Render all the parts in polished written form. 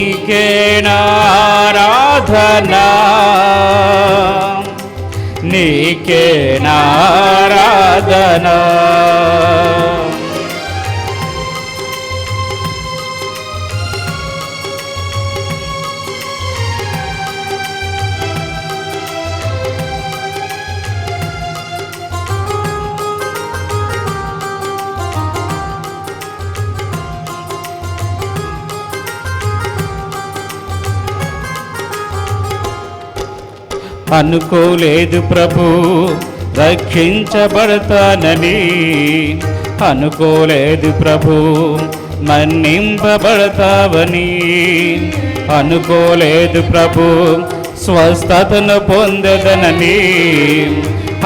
నీకే నారాధనా, నీకే నారాధనా. అనుకోలేదు ప్రభు రక్షించబడతానని, అనుకోలేదు ప్రభు మన్నింపబడతావని, అనుకోలేదు ప్రభు స్వస్థతను పొందదనని,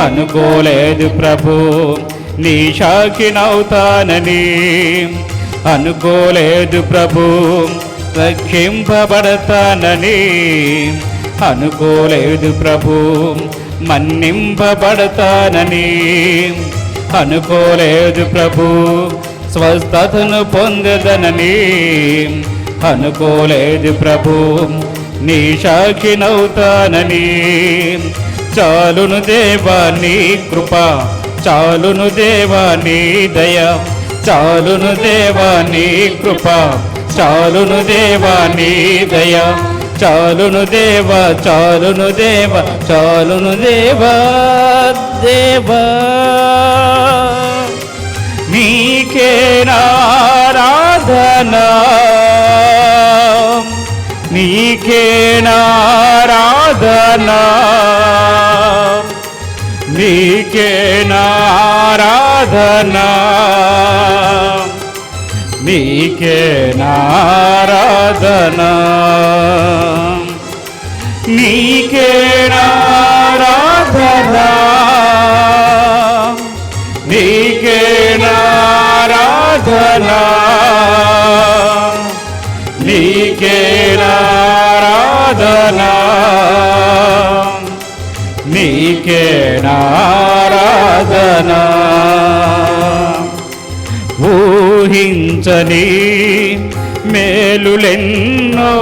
అనుకోలేదు ప్రభు నీ సాక్షినవుతానని, అనుకోలేదు ప్రభు రక్షింపబడతానని, అనుకోలేదు ప్రభు మన్నింపబడతానని, అనుకోలేదు ప్రభు స్వస్థతను పొందదనని, అనుకోలేదు ప్రభు నీ సాక్షినవుతానని. చాలును దేవా నీ కృప, చాలును దేవా నీ దయ, చాలును దేవా నీ కృప, చాలును దేవా నీ దయ, చాలును దేవా, చాలును దేవా, చాలును దేవా. దేవా నీకే నారాధనా, నీకే నారాధనా, నీకే నారాధనా, నీకే నారాధనా, నీకే నారాధనా, నీకే నారాధనా, నీకే నారాధనా, నీకే నారాధనా. ఊహించని మేలులెన్నో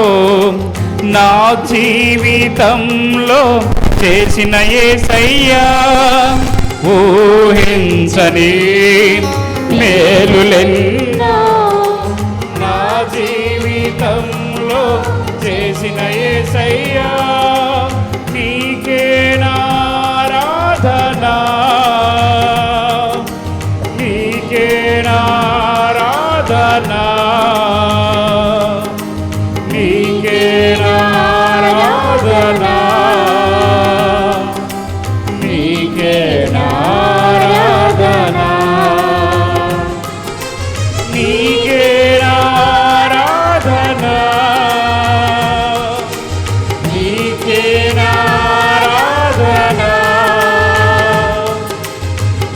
నా జీవితంలో చేసిన యేసయ్యా, ఊహించని మేలులెన్నో నా జీవితంలో చేసిన యేసయ్యా, నీకే నారాధనా, నీకే నారాధనా, నీకే నారాధనా, నీకే నారాధనా, నీకే నారాధనా, నీకే నారాధనా,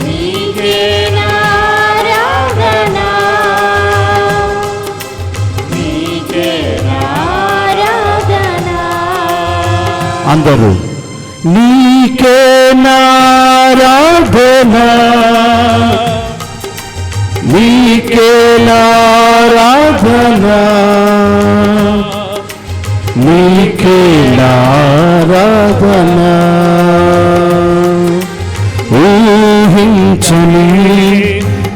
నీకే నారాధనా, నీకే నారాధనా. అందరూ నీకే నారాధనా, నీకే నారాధనా, నీకే నారాధనా. ఊహించని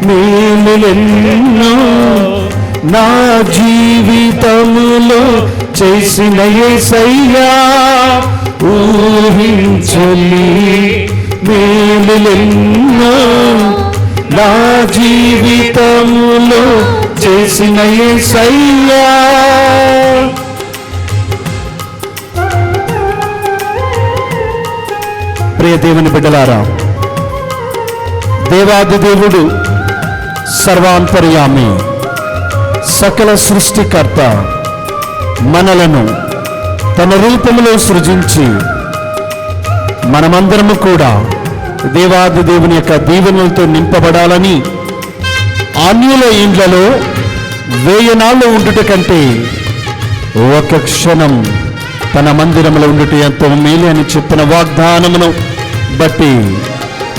మేలులెన్నో నా జీవితములో చేసిన యేసయ్యా, ఊహించని మేలులెన్నో నా జీవితములో చేసిన యేసయ్యా. ప్రియ దేవుని బిడ్డలారా, దేవాది దేవుడు సర్వాంతర్యామి సకల సృష్టికర్త మనలను తన రూపంలో సృజించి మనమందరము కూడా దేవాది దేవుని యొక్క దీవెనలతో నింపబడాలని, అన్యుల ఇండ్లలో 1000 నాళ్ళు ఉండుట కంటే ఒక క్షణం తన మందిరంలో ఉండుట ఎంతో మేలు అని చెప్పిన వాగ్దానమును బట్టి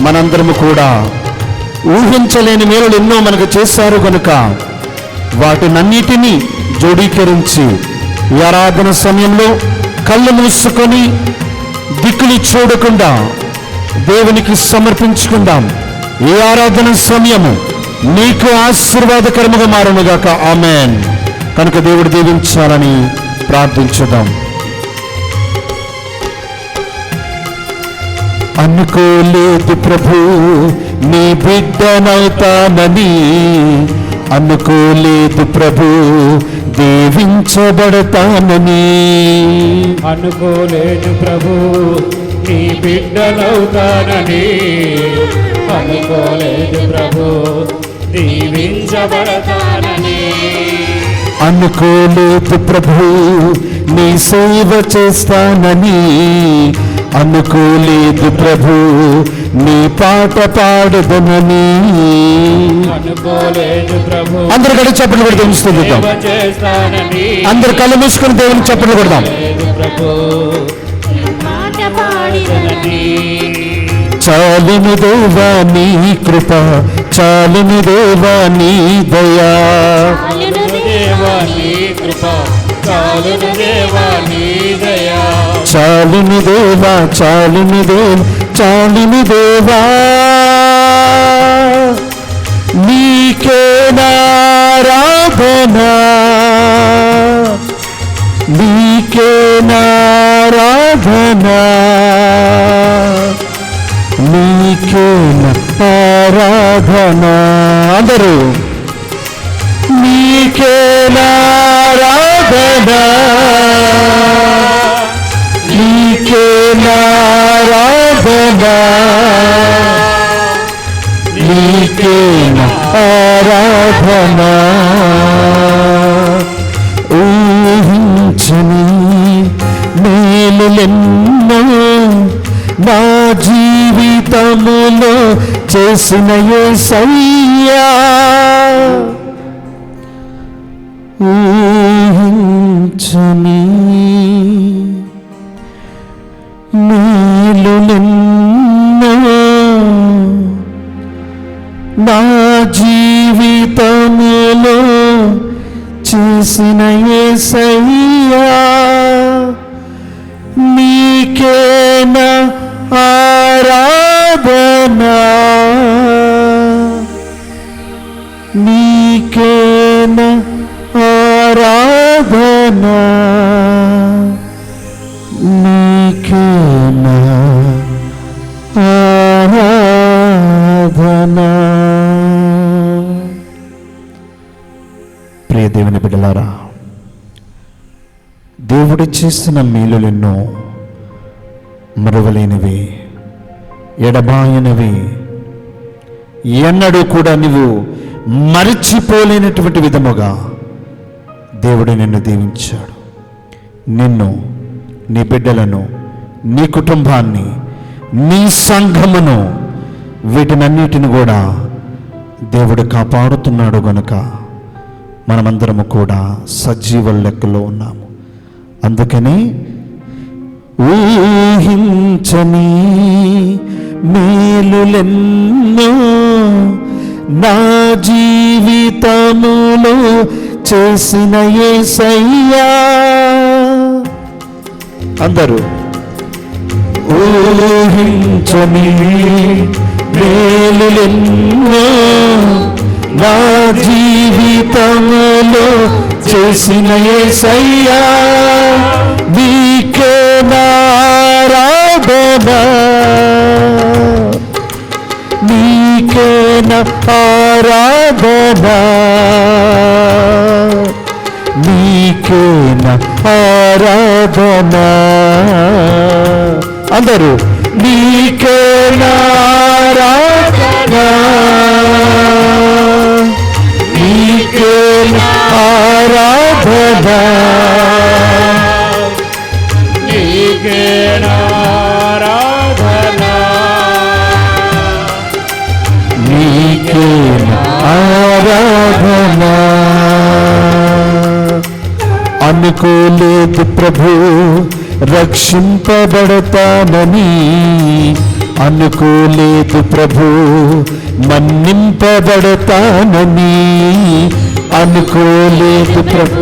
మనందరము కూడా ఊహించలేని మేలులు ఎన్నో మనకు చేశారు కనుక వాటినన్నిటినీ జోడీకరించి ఈ ఆరాధన సమయంలో కళ్ళు మూసుకొని దిక్కులు చూడకుండా దేవునికి సమర్పించుకుందాం. ఈ ఆరాధన సమయము నీకు ఆశీర్వాదకరముగా మారునుగాక. ఆమేన్. కనుక దేవుడు దీవించాలని ప్రార్థించుదాం. అనుకోలేదు ప్రభు నీ బిడ్డనవుతానని, అనుకోలేదు ప్రభు దీవించబడతానని, అనుకోలేదు ప్రభు నీ బిడ్డలవుతానని, అనుకోలేదు ప్రభు దీవించబడతానని, అనుకోలేదు ప్రభు నీ సేవ చేస్తానని, అనుకోలేదు ప్రభు నీ పాట పాడదనని, అనుకోలేదు ప్రభు అందరు కళ్ళు చప్పట్లు కొడతాం. సేవ చేస్తానని, అందరు కళ్ళు మూసుకొని దేవుని చప్పట్లు కొడదాం. ప్రభు పాట పాడినని, చాలును దేవా నీ కృప, చాలును దేవా నీ దయా, చాలును దేవా నీ కృప, చాలును దేవా నీ దయా, చాలును దేవా, చాలును దేవా, చాలును దేవా, నీకే నారాధనా, నీకే నారాధనా, నీకే ఆరాధనా. అందరూ నీకే నారాధనా, నీకే నారాధనా, నీకే ఆరాధనా. ఊహించని మేలులెన్నో నా జీవితములో చేసిన యేసయ్యా, ఊహించని మేలులెన్నో నా జీవితములో చేసిన యేసయ్యా, నీకే నా ఆరాధనా, నీకే నా ఆరాధనా, నీకే నా ఆరాధనా. ప్రియ దేవుని బిడ్డలారా, దేవుడు చేసిన మేలులెన్నో మరువలేనివి, ఎడబాయనివి, ఎన్నడూ కూడా నువ్వు మరిచిపోలేనటువంటి విధముగా దేవుడు నిన్ను దీవించాడు. నిన్ను, నీ బిడ్డలను, నీ కుటుంబాన్ని, నీ సంఘమును, వీటినన్నిటిని కూడా దేవుడు కాపాడుతున్నాడు గనుక మనమందరము కూడా సజీవుల లెక్కలో ఉన్నాము. అందుకని ఊహించని మేలులెన్నో నా జీవితములో చేసిన యేసయ్యా, అందరూ ఊహించని మేలులెన్నో నా జీవితములో చేసిన యేసయ్యా, నీకే నారాధనా, నీకే నా ఆరాధనా, నీకే నా ఆరాధనా. అందరూ నీకే నారాధనా, నీకే నా ఆరాధనా, నీకే ఆరాధనా, నీకే నా ఆరాధనా. అనుకోలేదు ప్రభు రక్షింపబడతానని, అనుకోలేదు ప్రభు మన్నింపబడతానని, అనుకోలేదు ప్రభు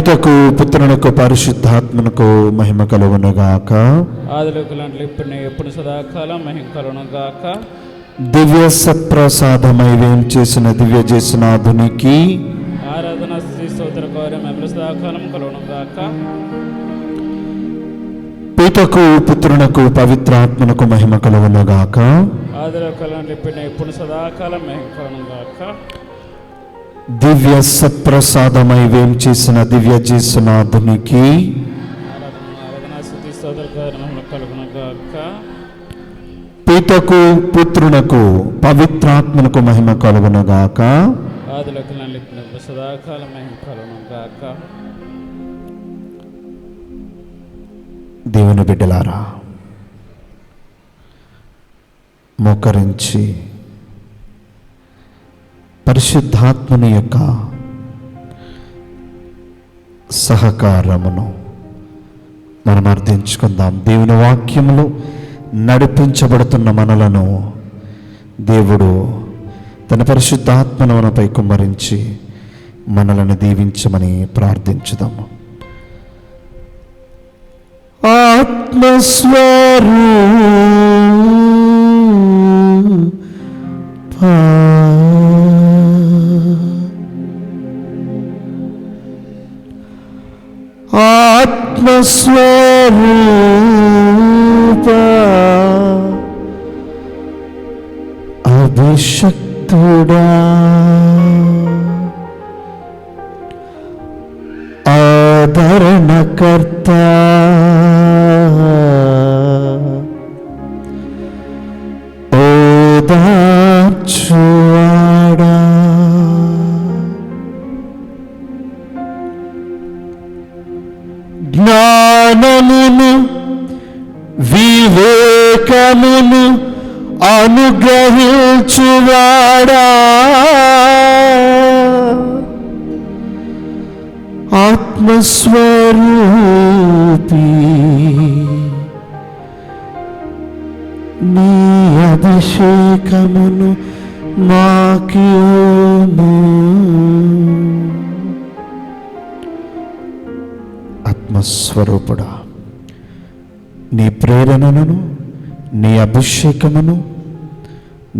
పితకు పుత్రునకు పరిశుద్ధాత్మనకు మహిమ కలుగునుగాక. ఆదిలోకులాంటి ఇప్పుడు ఎప్పుడు సదాకాలం మహిమ కలుగునుగాక. దివ్య సత్ప్రసాదమై వేం చేసిన దివ్య చేసినాధునికి ఆరాధన శ్రీ స్తోత్ర కార్యం ఎప్పుడు సదాకాలం కలుగునుగాక. పితకు పుత్రునకు పవిత్రాత్మనకు మహిమ కలుగునుగాక. ఆదిలోకులాంటి ఇప్పుడు సదాకాలం మహిమ కలుగునుగాక. దివ్య సత్ప్రసాదమై వేం చేసిన దివ్య చేసినాధునికి ఆరాధన శ్రీ స్తోత్ర కార్యం కలుగునుగాక. పితకు పుత్రునకు పవిత్రాత్మనకు మహిమ కలుగునుగాక. ఆదిలోకులాంటి ఇప్పుడు సదాకాలం మహిమ కలుగునుగాక. దేవుని బిడ్డలారా, మోకరించి పరిశుద్ధాత్మని యొక్క సహకారమును మనం అర్థించుకుందాం. దేవుని వాక్యములు నడిపించబడుతున్న మనలను దేవుడు తన పరిశుద్ధాత్మను మనపై కుమ్మరించి మనలను దీవించమని ప్రార్థించుదాము. ఆత్మస్వరూపా ఆత్మస్వరూపా అభిషక్తుడా ఆదరణకర్త ఓదార్చువాడా జ్ఞానమును వివేకమును అనుగ్రహించువాడా ఆత్మస్వరూపీ నీ అభిషేకమును మాకియోము. ఆత్మస్వరూపుడా, నీ ప్రేరణను, నీ అభిషేకమును,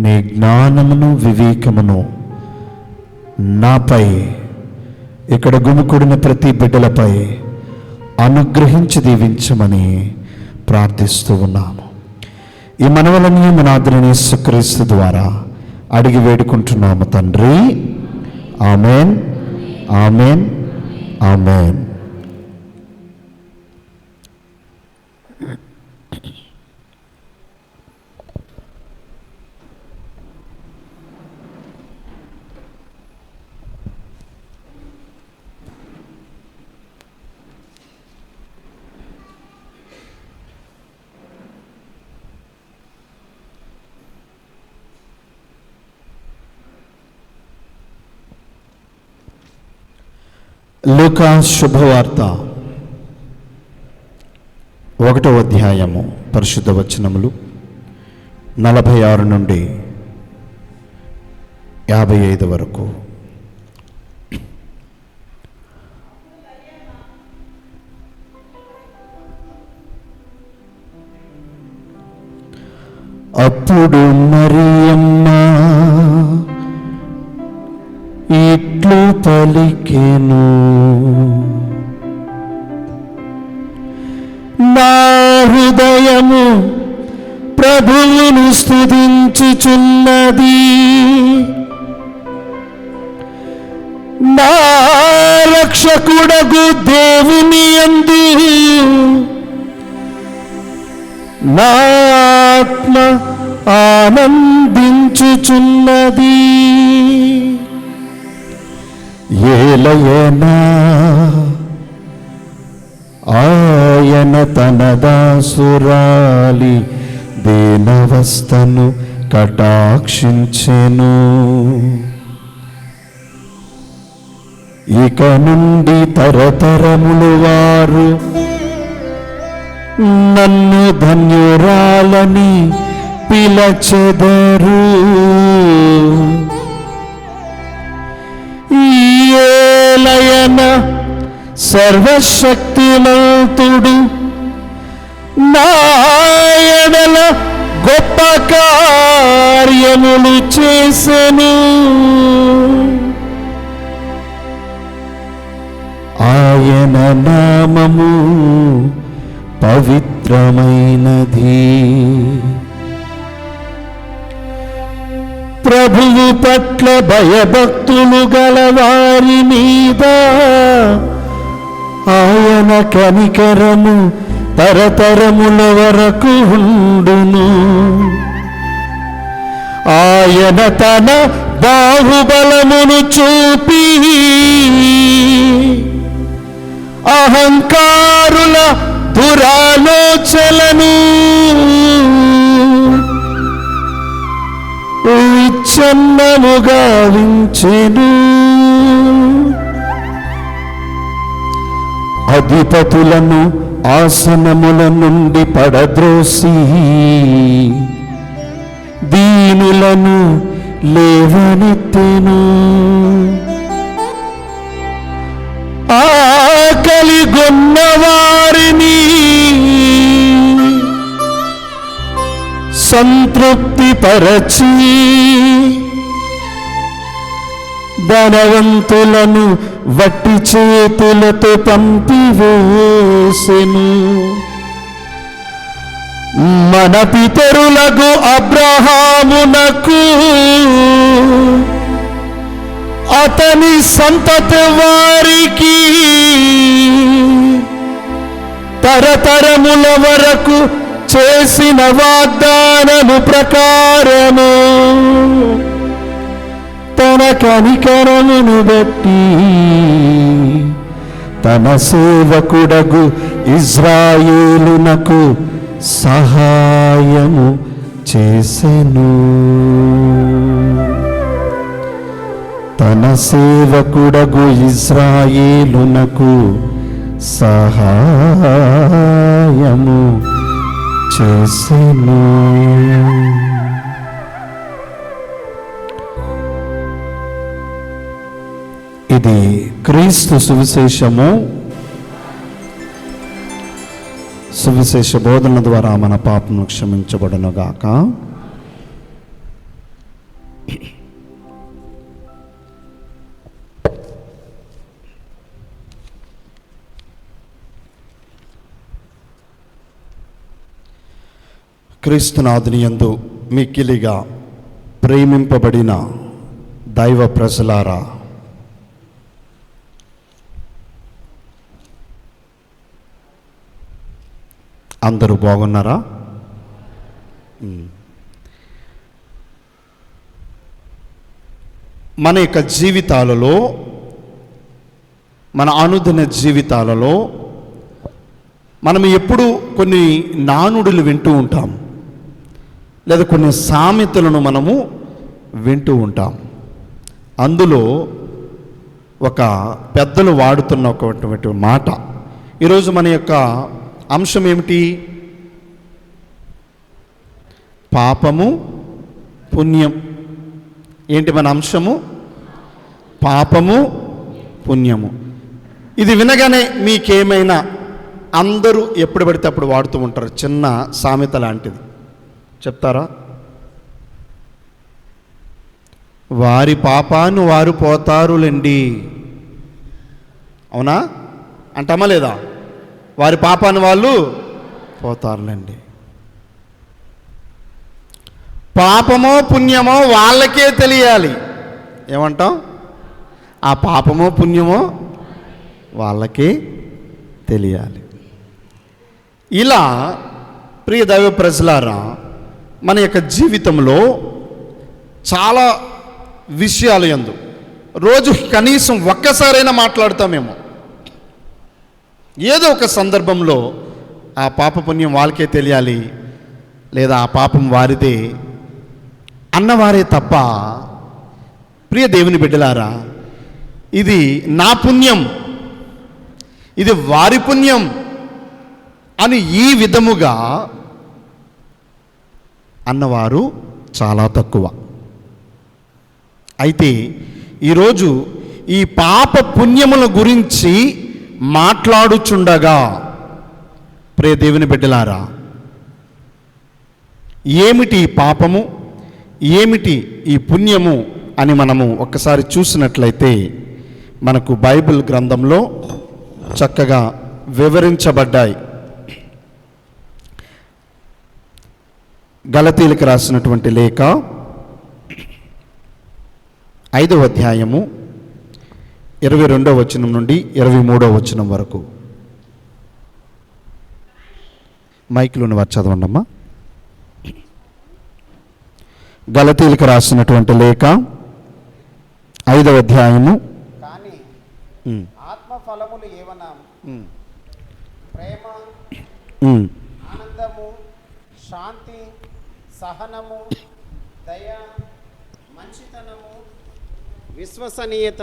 నీ జ్ఞానమును, వివేకమును నాపై, ఇక్కడ గుమికూడిన ప్రతి బిడ్డలపై అనుగ్రహించి దీవించమని ప్రార్థిస్తూ ఉన్నాము. ఈ మనవలని మన ఆదరణ యేసుక్రీస్తు ద్వారా అడిగి వేడుకుంటున్నాము తండ్రి. Amen, amen, amen. లూకా శుభవార్త 1వ అధ్యాయము పరిశుద్ధ వచనములు 46 నుండి 55 వరకు. అప్పుడు మరియమ్మ ఇట్లు పలికెను, నా హృదయము ప్రభువును స్తుతించుచున్నది, నా రక్షకుడగు దేవుని యందు నా ఆత్మ ఆనందించుచున్నది. ఏలయనా ఆయన తన దాసురాలి దీనవస్థను కటాక్షించెను. ఇక నుండి తరతరములు వారు నన్ను ధన్యురాలని పిలచెదరు. ఏలయన సర్వశక్తిమంతుడు నా ఎడల గొప్ప కార్యములు చేసెను. ఆయన నామము పవిత్రమైనది. ప్రభువు పట్ల భయభక్తులు గల వారి మీద ఆయన కనికరము తరతరముల వరకు ఉండును. ఆయన తన బాహుబలమును చూపి అహంకారుల దురాలోచనను విచ్ఛిన్నముగా వించెను. అధిపతులను ఆసనముల నుండి పడద్రోసి దీనులను లేవనెత్తెను. ఆకలిగొన్న వారిని సంతృప్తి పరచి ధనవంతులను వట్టి చేతులతో పంపివేసెను. మన పితరులకు అబ్రహామునకు అతని సంతతి వారికి తరతరముల వరకు చేసిన వాగ్దానము ప్రకారము తన కనికరమును బట్టి తన సేవకుడగు ఇజ్రాయేలునకు సహాయము చేసెను. తన సేవకుడగు ఇజ్రాయేలునకు సహాయము చేసెను. ఇది క్రీస్తు సువిశేషము. సువిశేష బోధన ద్వారా మన పాపము క్షమించబడునుగాక. క్రీస్తునాథుని యందు మిక్కిలిగా ప్రేమింపబడిన దైవ ప్రజలారా, అందరూ బాగున్నారా? మన యొక్క జీవితాలలో, మన అనుదిన జీవితాలలో మనం ఎప్పుడు కొన్ని నానుడులు వింటూ ఉంటాం, లేదా కొన్ని సామెతలను మనము వింటూ ఉంటాం. అందులో ఒక పెద్దలు వాడుతున్న ఒకటువంటి మాట. ఈరోజు మన యొక్క అంశం ఏమిటి? పాపము పుణ్యం. ఏంటి మన అంశము? పాపము పుణ్యము. ఇది వినగానే మీకేమైనా, అందరూ ఎప్పుడు పడితే అప్పుడు వాడుతూ ఉంటారు, చిన్న సామెత లాంటిది చెప్తారా? వారి పాపాన్ని వారు పోతారులేండి. అవునా? అంటామా లేదా? వారి పాపాన్ని వాళ్ళు పోతారులేండి. పాపమో పుణ్యమో వాళ్ళకే తెలియాలి. ఏమంటాం? ఆ పాపమో పుణ్యమో వాళ్ళకే తెలియాలి. ఇలా ప్రియ దైవ ప్రజలారా, మన యొక్క జీవితంలో చాలా విషయాలు యందు రోజు కనీసం ఒక్కసారైనా మాట్లాడతామేమో. ఏదో ఒక సందర్భంలో ఆ పాప పుణ్యం వాళ్ళకే తెలియాలి, లేదా ఆ పాపం వారిదే అన్నవారే తప్ప, ప్రియ దేవుని బిడ్డలారా, ఇది నా పుణ్యం, ఇది వారి పుణ్యం అని ఈ విధముగా అన్నవారు చాలా తక్కువ. అయితే ఈరోజు ఈ పాప పుణ్యముల గురించి మాట్లాడుచుండగా, ప్రియ దేవుని బిడ్డలారా, ఏమిటి ఈ పాపము, ఏమిటి ఈ పుణ్యము అని మనము ఒక్కసారి చూసినట్లయితే మనకు బైబిల్ గ్రంథంలో చక్కగా వివరించబడ్డాయి. గలతీలకు రాసినటువంటి లేఖ 5వ అధ్యాయము 22వ వచనం నుండి 23వ వచనం వరకు. మైక్లోని వారు చదవండమ్మా. గలతీలకు రాసినటువంటి లేఖ 5వ అధ్యాయము. కానీ ఆత్మ ఫలములు ఏవనా ప్రేమ, ఆనందము, శాంతి, సహనము, దయ, మంచితనము, విశ్వసనీయత,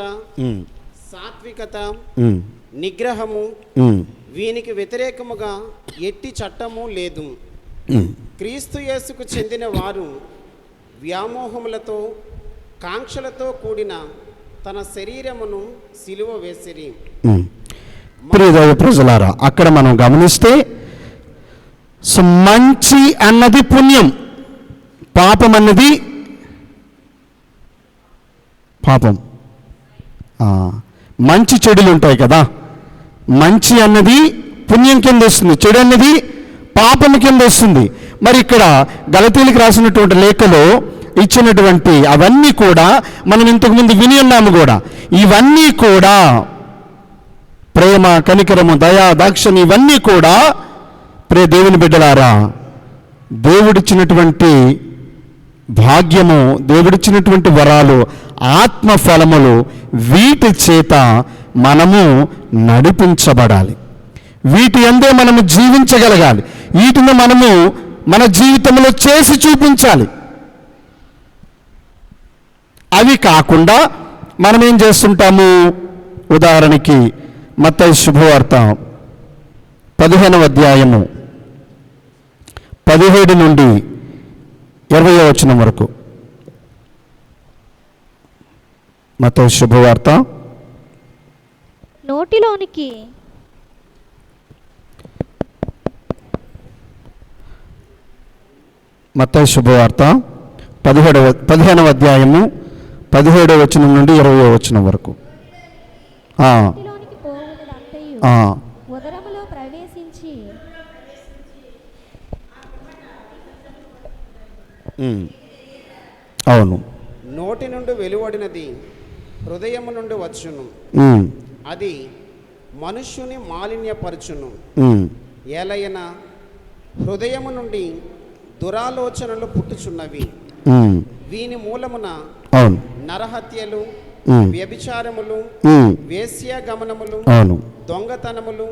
సాత్వికత, నిగ్రహము, వీనికి వ్యతిరేకముగా ఎట్టి చట్టము లేదు. క్రీస్తు యేసుకు చెందిన వారు వ్యామోహములతో కాంక్షలతో కూడిన తన శరీరమును సిలువ వేసిరి. ప్రియ ప్రజలారా, అక్కడ మనం గమనిస్తే మంచి అన్నది పుణ్యం, పాపం అన్నది పాపం. మంచి చెడులు ఉంటాయి కదా, మంచి అన్నది పుణ్యం కింద వస్తుంది, చెడు అన్నది పాపం కింద వస్తుంది. మరి ఇక్కడ గలతీలకు రాసినటువంటి లేఖలో ఇచ్చినటువంటి అవన్నీ కూడా మనం ఇంతకుముందు విని ఉన్నాము కూడా. ఇవన్నీ కూడా ప్రేమ, కనికరము, దయా, దాక్షిణ్యం, ఇవన్నీ కూడా ప్రియ దేవుని బిడ్డలారా, దేవుడిచ్చినటువంటి భాగ్యము, దేవుడిచ్చినటువంటి వరాలు, ఆత్మ ఫలములు, వీటి చేత మనము నడిపించబడాలి. వీటి అందే మనము జీవించగలగాలి. వీటిని మనము మన జీవితంలో చేసి చూపించాలి. అవి కాకుండా మనం ఏం చేస్తుంటాము? ఉదాహరణకి మత్తయి శుభవార్త 15వ అధ్యాయము 17 నుండి 20వ వచనం వరకు. మత్తయి శుభవార్త నోటిలోనికి మత్తయి శుభవార్త 15వ అధ్యాయము 17వ వచనం నుండి 20వ వచనం వరకు. నోటిలోనికి పోవునదంతయు ఉదరములో ప్రవేశించి అవును, నోటి నుండి వెలువడినది హృదయము నుండి వచ్చును, అది మనుష్యుని మాలిన్యపరచును. ఏలయన హృదయము నుండి దురాలోచనలు పుట్టుచున్నవి, వీని మూలమున నరహత్యలు, వ్యభిచారములు, వేశ్యాగమనములు, దొంగతనములు,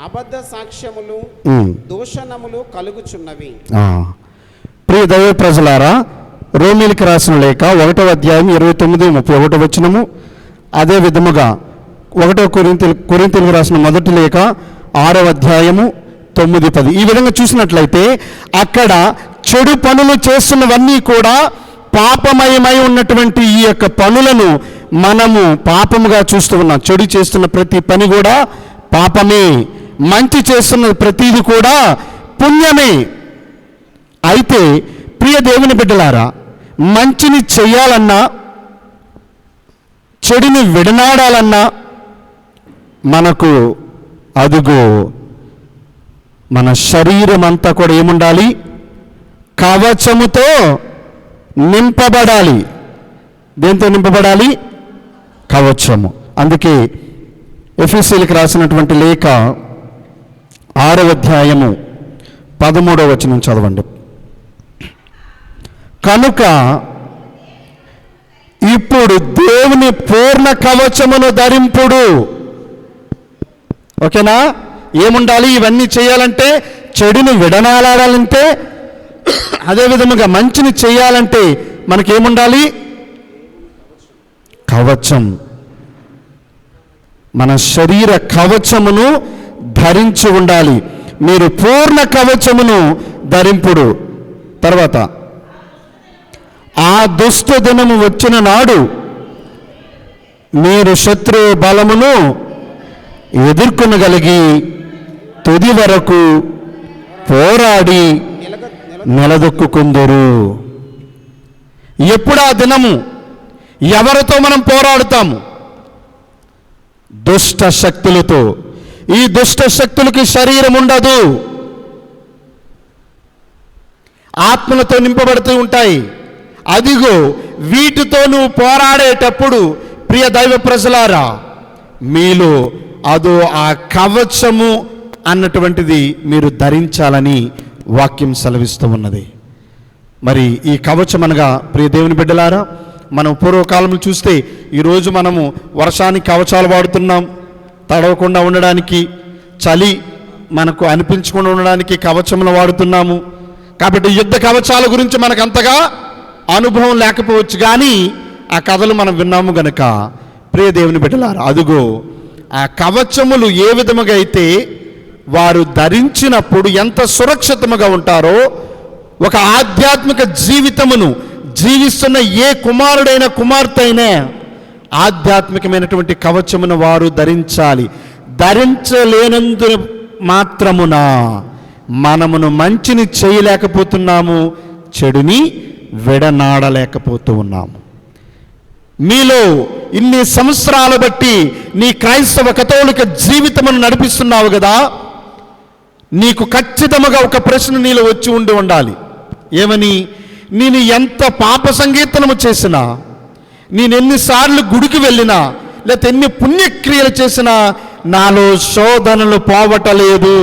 అబద్ధ సాక్ష్యములు, దూషణములు కలుగుచున్నవి. ప్రియ దైవ ప్రజలారా, రోమీలకు రాసిన లేఖ 1వ అధ్యాయం 29-31 వచనము, అదే విధముగా 1వ కొరింథీయులకు రాసిన మొదటి లేఖ 6వ అధ్యాయము 9-10. ఈ విధంగా చూసినట్లయితే అక్కడ చెడు పనులు చేస్తున్నవన్నీ కూడా పాపమయమై ఉన్నటువంటి ఈ యొక్క పనులను మనము పాపముగా చూస్తూ ఉన్నాం. చెడు చేస్తున్న ప్రతి పని కూడా పాపమే, మంచి చేస్తున్న ప్రతిది కూడా పుణ్యమే. అయితే ప్రియ దేవుని బిడ్డలారా, మంచిని చెయ్యాలన్నా, చెడుని విడనాడాలన్నా మనకు అదుగో మన శరీరం అంతా కూడా ఏముండాలి? కవచముతో నింపబడాలి. దేంతో నింపబడాలి? కవచము. అందుకే ఎఫెసీయులకు రాసినటువంటి లేఖ 6వ అధ్యాయము 13వ వచనం చదవండి. కనుక ఇప్పుడు దేవుని పూర్ణ కవచమును ధరింపుడు. ఓకేనా? ఏముండాలి? ఇవన్నీ చేయాలంటే, చెడుని విడనాడాలంటే, అదేవిధముగా మంచిని చేయాలంటే మనకేముండాలి? కవచం. మన శరీర కవచమును ధరించి ఉండాలి. మీరు పూర్ణ కవచమును ధరింపుడు. తర్వాత ఆ దుష్ట దినము వచ్చిన నాడు మీరు శత్రు బలమును ఎదుర్కొనగలిగి తుది వరకు పోరాడి నిలదొక్కుందరు. ఎప్పుడు ఆ దినము? ఎవరితో మనం పోరాడుతాము? దుష్ట శక్తులతో. ఈ దుష్ట శక్తులకి శరీరం ఉండదు, ఆత్మలతో నింపబడుతూ ఉంటాయి. అదిగో వీటితో నువ్వు పోరాడేటప్పుడు ప్రియ దైవ ప్రజలారా, మీలో అదో ఆ కవచము అన్నటువంటిది మీరు ధరించాలని వాక్యం సెలవిస్తూ ఉన్నది. మరి ఈ కవచం అనగా ప్రియ దేవుని బిడ్డలారా, మనం పూర్వకాలంలో చూస్తే ఈరోజు మనము వర్షానికి కవచాలు వాడుతున్నాం, తడవకుండా ఉండడానికి, చలి మనకు అనిపించకుండా ఉండడానికి కవచములు వాడుతున్నాము. కాబట్టి యుద్ధ కవచాల గురించి మనకు అంతగా అనుభవం లేకపోవచ్చు, కానీ ఆ కథలు మనం విన్నాము గనక ప్రియ దేవుని బిడ్డలారా, అదుగో ఆ కవచములు ఏ విధముగా అయితే వారు ధరించినప్పుడు ఎంత సురక్షితముగా ఉంటారో, ఒక ఆధ్యాత్మిక జీవితమును జీవిస్తున్న ఏ కుమారుడైన కుమార్తె అయినా ఆధ్యాత్మికమైనటువంటి కవచమును వారు ధరించాలి. ధరించలేనందు మాత్రమున మనమును మంచిని చేయలేకపోతున్నాము, చెడుని విడనాడలేకపోతూ ఉన్నాము. మీలో ఇన్ని సంవత్సరాలు బట్టి నీ క్రైస్తవ కథోలిక జీవితమును నడిపిస్తున్నావు కదా, నీకు ఖచ్చితంగా ఒక ప్రశ్న నీలో వచ్చి ఉండాలి. ఏమని? నేను ఎంత పాప సంకీర్తనము చేసినా, నేను ఎన్నిసార్లు గుడికి వెళ్ళినా, లేకపోతే ఎన్ని పుణ్యక్రియలు చేసినా నాలో శోధనలు పోవటలేదు.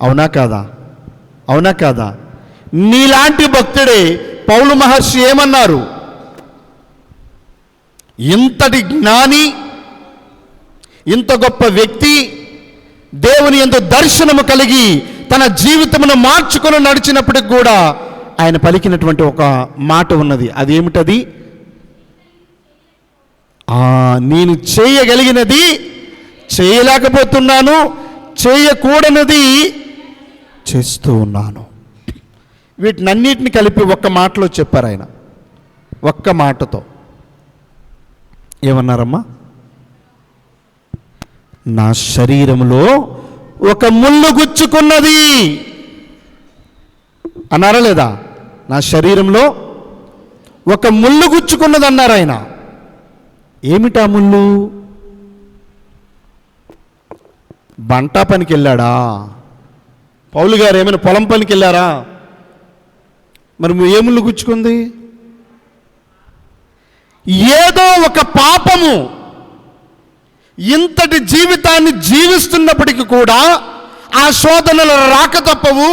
అవునా కాదా? అవునా కాదా? నీలాంటి భక్తుడే పౌలు మహర్షి ఏమన్నారు? ఇంతటి జ్ఞాని, ఇంత గొప్ప వ్యక్తి, దేవుని యందు దర్శనము కలిగి తన జీవితమును మార్చుకొని నడిచినప్పటికి కూడా ఆయన పలికినటువంటి ఒక మాట ఉన్నది. అదేమిటది? నేను చేయగలిగినది చేయలేకపోతున్నాను, చేయకూడనిది చేస్తూ ఉన్నాను. వీటినన్నిటిని కలిపి ఒక్క మాటలో చెప్పారు ఆయన. ఒక్క మాటతో ఏమన్నారమ్మా? నా శరీరంలో ఒక ముళ్ళు గుచ్చుకున్నది అన్నారా లేదా? నా శరీరంలో ఒక ముళ్ళు గుచ్చుకున్నది అన్నారు ఆయన. ఏమిటా ముళ్ళు? బంటా పనికి వెళ్ళాడా? పౌలు గారు ఏమైనా పొలం పనికి వెళ్ళారా? మరి ఏ ముళ్ళు గుచ్చుకుంది? ఏదో ఒక పాపము ఇంతటి జీవితాన్ని జీవిస్తున్నప్పటికీ కూడా ఆ శోధనలు రాక తప్పవు.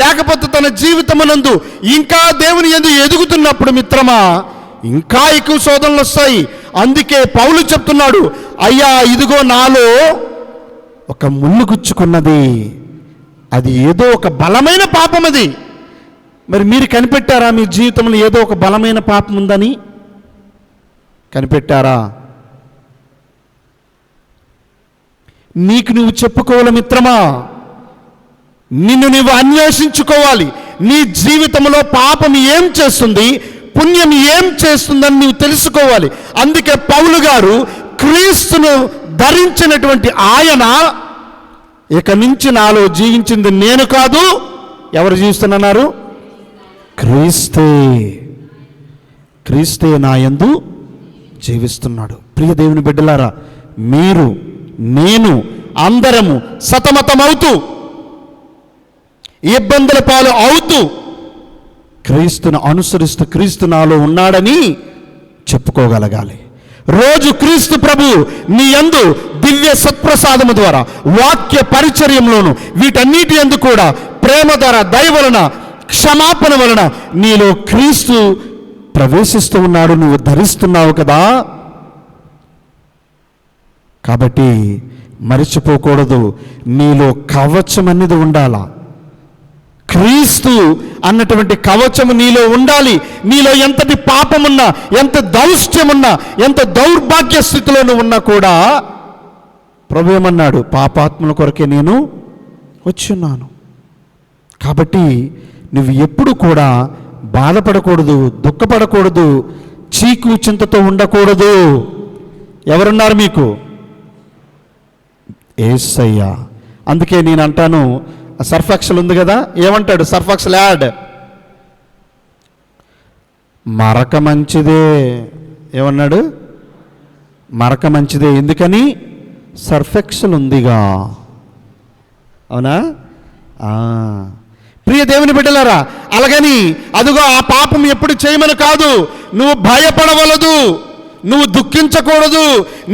లేకపోతే తన జీవితమునందు ఇంకా దేవుని యందు ఎదుగుతున్నప్పుడు మిత్రమా, ఇంకా ఎక్కువ శోధనలు వస్తాయి. అందుకే పౌలు చెప్తున్నాడు, అయ్యా ఇదిగో నాలో ఒక ముళ్ళు గుచ్చుకున్నది. అది ఏదో ఒక బలమైన పాపం. అది మరి మీరు కనిపెట్టారా? మీ జీవితంలో ఏదో ఒక బలమైన పాపం ఉందని కనిపెట్టారా? నీకు నువ్వు చెప్పుకోవాలి మిత్రమా, నిన్ను నువ్వు అన్వేషించుకోవాలి. నీ జీవితంలో పాపం ఏం చేస్తుంది, పుణ్యం ఏం చేస్తుందని నువ్వు తెలుసుకోవాలి. అందుకే పౌలు గారు క్రీస్తును ధరించినటువంటి ఆయన ఇక నుంచి నాలో జీవించింది నేను కాదు, ఎవరు జీవిస్తున్నారు? క్రీస్తే. క్రీస్తే నా యందు జీవిస్తున్నాడు. ప్రియ దేవుని బిడ్డలారా, మీరు, నేను అందరము సతమతమవుతూ, ఇబ్బందుల పాలు అవుతూ, క్రీస్తును అనుసరిస్తూ క్రీస్తు నాలో ఉన్నాడని చెప్పుకోగలగాలి. రోజు క్రీస్తు ప్రభు నీ యందు దివ్య సత్ప్రసాదము ద్వారా, వాక్య పరిచర్యంలోను, వీటన్నిటి యందు కూడా ప్రేమ ద్వారా, దయ వలన, క్షమాపణ వలన నీలో క్రీస్తు ప్రవేశిస్తూ ఉన్నాడు. నువ్వు ధరిస్తున్నావు కదా. కాబట్టి మరిచిపోకూడదు, నీలో కవచం అనేది ఉండాలా. క్రీస్తు అన్నటువంటి కవచము నీలో ఉండాలి. నీలో ఎంతటి పాపమున్నా, ఎంత దౌష్ట్యమున్నా, ఎంత దౌర్భాగ్య స్థితిలో ఉన్నా కూడా ప్రభు ఏమన్నాడు? పాపాత్ముల కొరకే నేను వచ్చున్నాను. కాబట్టి నువ్వు ఎప్పుడు కూడా బాధపడకూడదు, దుఃఖపడకూడదు, చీకు చింతతో ఉండకూడదు. ఎవరున్నారు మీకు? యేసయ్య. అందుకే నేను అంటాను, సర్ఫ్ ఎక్సెల్ ఉంది కదా, ఏమంటాడు సర్ఫ్ ఎక్సెల్ యాడ్? మరక మంచిదే. ఏమన్నాడు? మరక మంచిదే. ఎందుకని? సర్ఫ్ ఎక్సెల్ ఉందిగా. అవునా? ప్రియ దేవుని బిడ్డలారా, అలాగని అదిగో ఆ పాపం ఎప్పుడు చేయమని కాదు. నువ్వు భయపడవలదు, నువ్వు దుఃఖించకూడదు,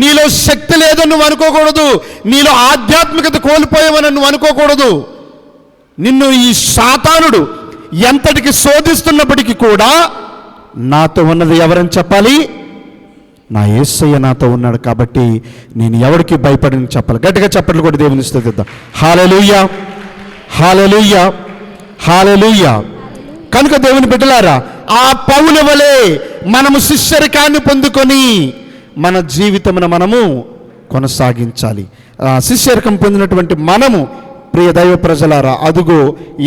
నీలో శక్తి లేదని నువ్వు అనుకోకూడదు, నీలో ఆధ్యాత్మికత కోల్పోయావని నువ్వు అనుకోకూడదు. నిన్ను ఈ సాతానుడు ఎంతటికి శోధిస్తున్నప్పటికీ కూడా నాతో ఉన్నది ఎవరని చెప్పాలి? నా యేసయ్య నాతో ఉన్నాడు కాబట్టి నేను ఎవరికి భయపడని చెప్పాలి. గట్టిగా చప్పట్లు కొట్టి దేవుని స్తుతిద్దాం. హల్లెలూయా, హల్లెలూయా, హల్లెలూయా. కనుక దేవుని బిడ్డలారా, ఆ పౌలు వలె మనము శిష్యరికాన్ని పొందుకొని మన జీవితమును మనము కొనసాగించాలి. ఆ శిష్యరికం పొందినటువంటి మనము, ప్రియ దైవ ప్రజలారా, అదుగో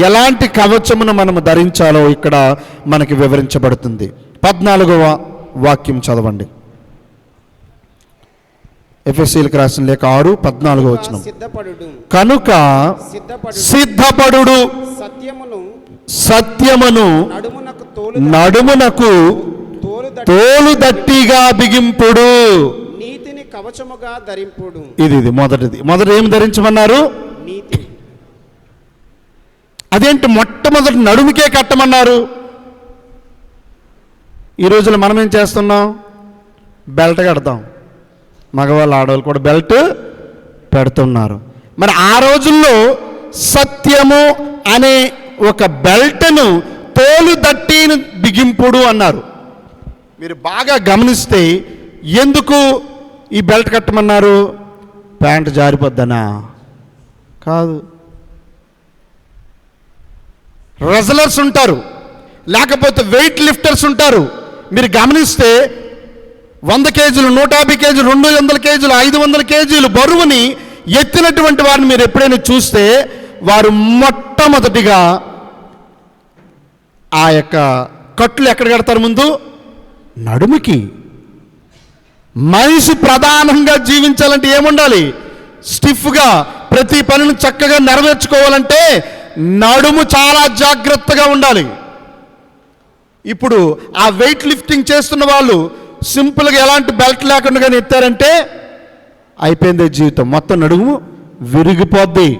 ఎలాంటి కవచమును మనము ధరించాలో ఇక్కడ మనకి వివరించబడుతుంది. 14వ వాక్యం చదవండి. ఎఫెసీయులకు రాసిన లేఖ 6:14 వచనం. కనుక సిద్ధపడుడు, సత్యమును నడుమునకు తోలు దట్టిగా బిగింపుడు, నీతిని కవచముగా ధరింపుడు. ఇది మొదటి ఏం ధరించమన్నారు? నీతి. అదేంటి మొట్టమొదటి నడుముకే కట్టమన్నారు? ఈ రోజుల్లో మనం ఏం చేస్తున్నాం? బెల్ట్ కడతాం. మగవాళ్ళు ఆడవాళ్ళు కూడా బెల్ట్ పెడుతున్నారు. మరి ఆ రోజుల్లో సత్యము అనే ఒక బెల్ట్ను తోలు దట్టిని బిగింపుడు అన్నారు. మీరు బాగా గమనిస్తే ఎందుకు ఈ బెల్ట్ కట్టమన్నారు? ప్యాంట్ జారిపోద్దనా? కాదు. రెజ్లర్స్ ఉంటారు, లేకపోతే వెయిట్ లిఫ్టర్స్ ఉంటారు. మీరు గమనిస్తే 100 కేజీలు, 150 కేజీలు, 200 కేజీలు, 500 కేజీలు బరువుని ఎత్తినటువంటి వారిని మీరు ఎప్పుడైనా చూస్తే వారు మొట్టమొదటిగా ఆ యొక్క కట్లు ఎక్కడ కడతారు? ముందు నడుముకి. మనిషి ప్రధానంగా జీవించాలంటే ఏముండాలి? స్టిఫ్గా ప్రతి పనిని చక్కగా నెరవేర్చుకోవాలంటే నడుము చాలా జాగ్రత్తగా ఉండాలి. ఇప్పుడు ఆ వెయిట్ లిఫ్టింగ్ చేస్తున్న వాళ్ళు సింపుల్గా ఎలాంటి బెల్ట్ లేకుండా ఎత్తారంటే అయిపోయింది జీవితం, మొత్తం నడుము విరిగిపోద్ది.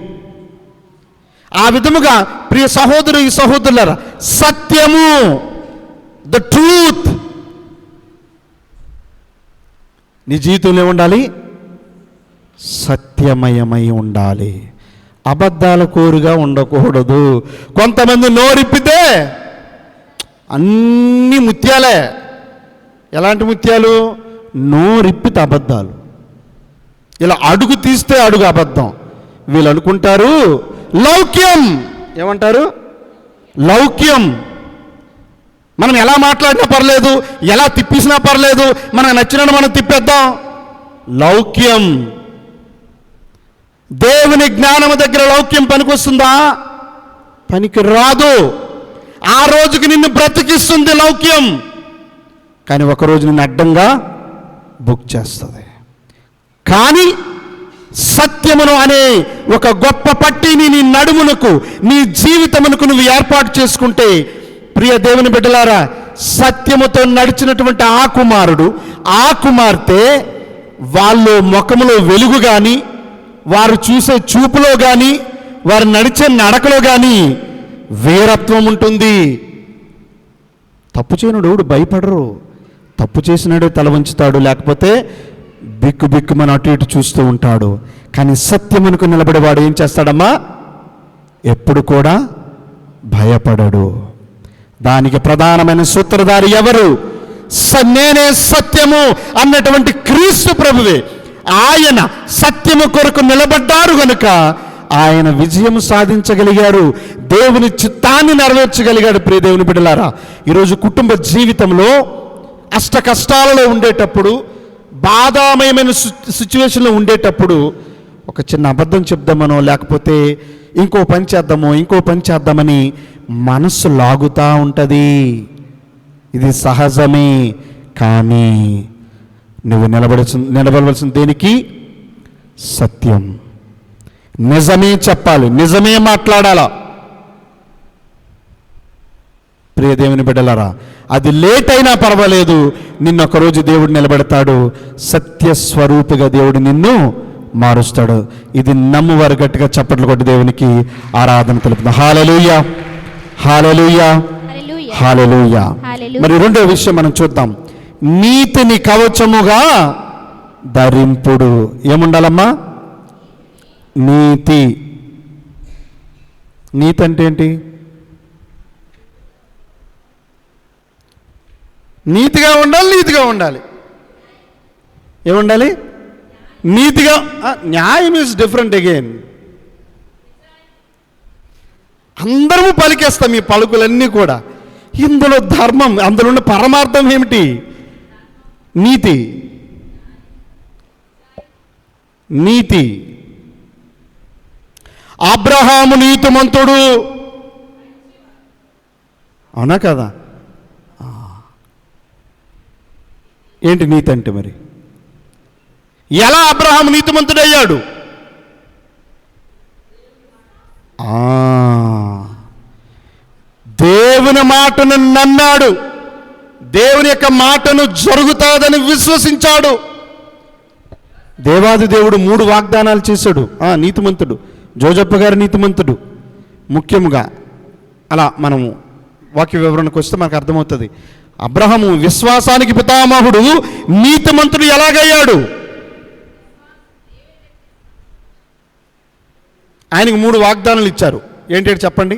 ఆ విధముగా ప్రియ సహోదరు, ఈ సహోదరులారా, సత్యము, ద ట్రూత్ నీ జీవితంలో ఏముండాలి? సత్యమయమై ఉండాలి. అబద్ధాల కోరుగా ఉండకూడదు. కొంతమంది నోరిప్పితే అన్ని ముత్యాలే. ఎలాంటి ముత్యాలు? నోరిప్పితే అబద్ధాలు. ఇలా అడుగు తీస్తే అడుగు అబద్ధం. వీళ్ళు అనుకుంటారు లౌక్యం. ఏమంటారు? లౌక్యం. మనం ఎలా మాట్లాడినా పర్లేదు, ఎలా తిప్పిసినా పర్లేదు, మనకు నచ్చినట్టు మనం తిప్పేద్దాం. లౌక్యం. దేవుని జ్ఞానము దగ్గర లౌక్యం పనికొస్తుందా? పనికి రాదు. ఆ రోజుకి నిన్ను బ్రతికిస్తుంది లౌక్యం, కానీ ఒకరోజు నిన్ను అడ్డంగా బుక్ చేస్తుంది. కానీ సత్యమును అనే ఒక గొప్ప పట్టిని నీ నడుమునకు, నీ జీవితమునకు నువ్వు ఏర్పాటు చేసుకుంటే, ప్రియ దేవుని బిడ్డలారా, సత్యముతో నడిచినటువంటి ఆ కుమారుడు, ఆ కుమార్తె, వాళ్ళు ముఖములో వెలుగు కానీ, వారు చూసే చూపులో కానీ, వారు నడిచే నడకలో కానీ వీరత్వం ఉంటుంది. తప్పు చేయనుడు భయపడరు. తప్పు చేసినాడే తల వంచుతాడు, లేకపోతే బిక్కు బిక్కుమని అటు ఇటు చూస్తూ ఉంటాడు. కానీ సత్యమునకు నిలబడేవాడు ఏం చేస్తాడమ్మా? ఎప్పుడు కూడా భయపడడు. దానికి ప్రధానమైన సూత్రధారి ఎవరు? నేనే సత్యము అన్నటువంటి క్రీస్తు ప్రభువే. ఆయన సత్యము కొరకు నిలబడ్డారు గనుక ఆయన విజయం సాధించగలిగారు, దేవుని చిత్తాన్ని నెరవేర్చగలిగాడు. ప్రియ దేవుని బిడ్డలారా, ఈరోజు కుటుంబ జీవితంలో అష్ట కష్టాలలో ఉండేటప్పుడు, బాధామయమైన సిచ్యువేషన్లో ఉండేటప్పుడు ఒక చిన్న అబద్ధం చెప్దామనో, లేకపోతే ఇంకో పని చేద్దామని మనస్సు లాగుతూ ఉంటుంది. ఇది సహజమే. కానీ నువ్వు నిలబడవలసిన దేనికి? సత్యం. నిజమే చెప్పాలి, నిజమే మాట్లాడాలా. ప్రియ దేవుని బిడ్డలారా, అది లేట్ అయినా పర్వాలేదు, నిన్నొకరోజు దేవుడు నిలబెడతాడు. సత్యస్వరూపిగా దేవుడు నిన్ను మారుస్తాడు. ఇది నమ్మువారు గట్టిగా చప్పట్లు కొట్టి దేవునికి ఆరాధన తెలుపుతాం. హల్లెలూయా, హల్లెలూయా, హల్లెలూయా. హల్లెలూయా. హల్లెలూయా. మరి రెండో విషయం మనం చూద్దాం. నీతిని కవచముగా ధరింపుడు. ఏముండాలమ్మా? నీతి. నీతి అంటే ఏంటి? నీతిగా ఉండాలి, నీతిగా ఉండాలి. ఏముండాలి? నీతిగా. న్యాయం ఈజ్ డిఫరెంట్ అగైన్. అందరము పలికేస్తాం ఈ పలుకులన్నీ కూడా. ఇందులో ధర్మం, అందులో ఉన్న పరమార్థం ఏమిటి? నీతి. నీతి. అబ్రహాము నీతిమంతుడు, అవునా కదా? ఏంటి నీతి అంటే? మరి ఎలా అబ్రహాము నీతిమంతుడయ్యాడు? దేవుని మాటను నమ్మాడు, దేవుని యొక్క మాటను జరుగుతాదని విశ్వసించాడు. దేవాది దేవుడు 3 వాగ్దానాలు చేశాడు. నీతిమంతుడు. జోజప్ప గారు నీతిమంతుడు. ముఖ్యంగా అలా మనము వాక్య వివరణకు వస్తే మనకు అర్థమవుతుంది. అబ్రహాము విశ్వాసానికి పితామహుడు, నీతిమంతుడు ఎలాగయ్యాడు? ఆయనకు 3 వాగ్దానాలు ఇచ్చారు. ఏంటంటే చెప్పండి.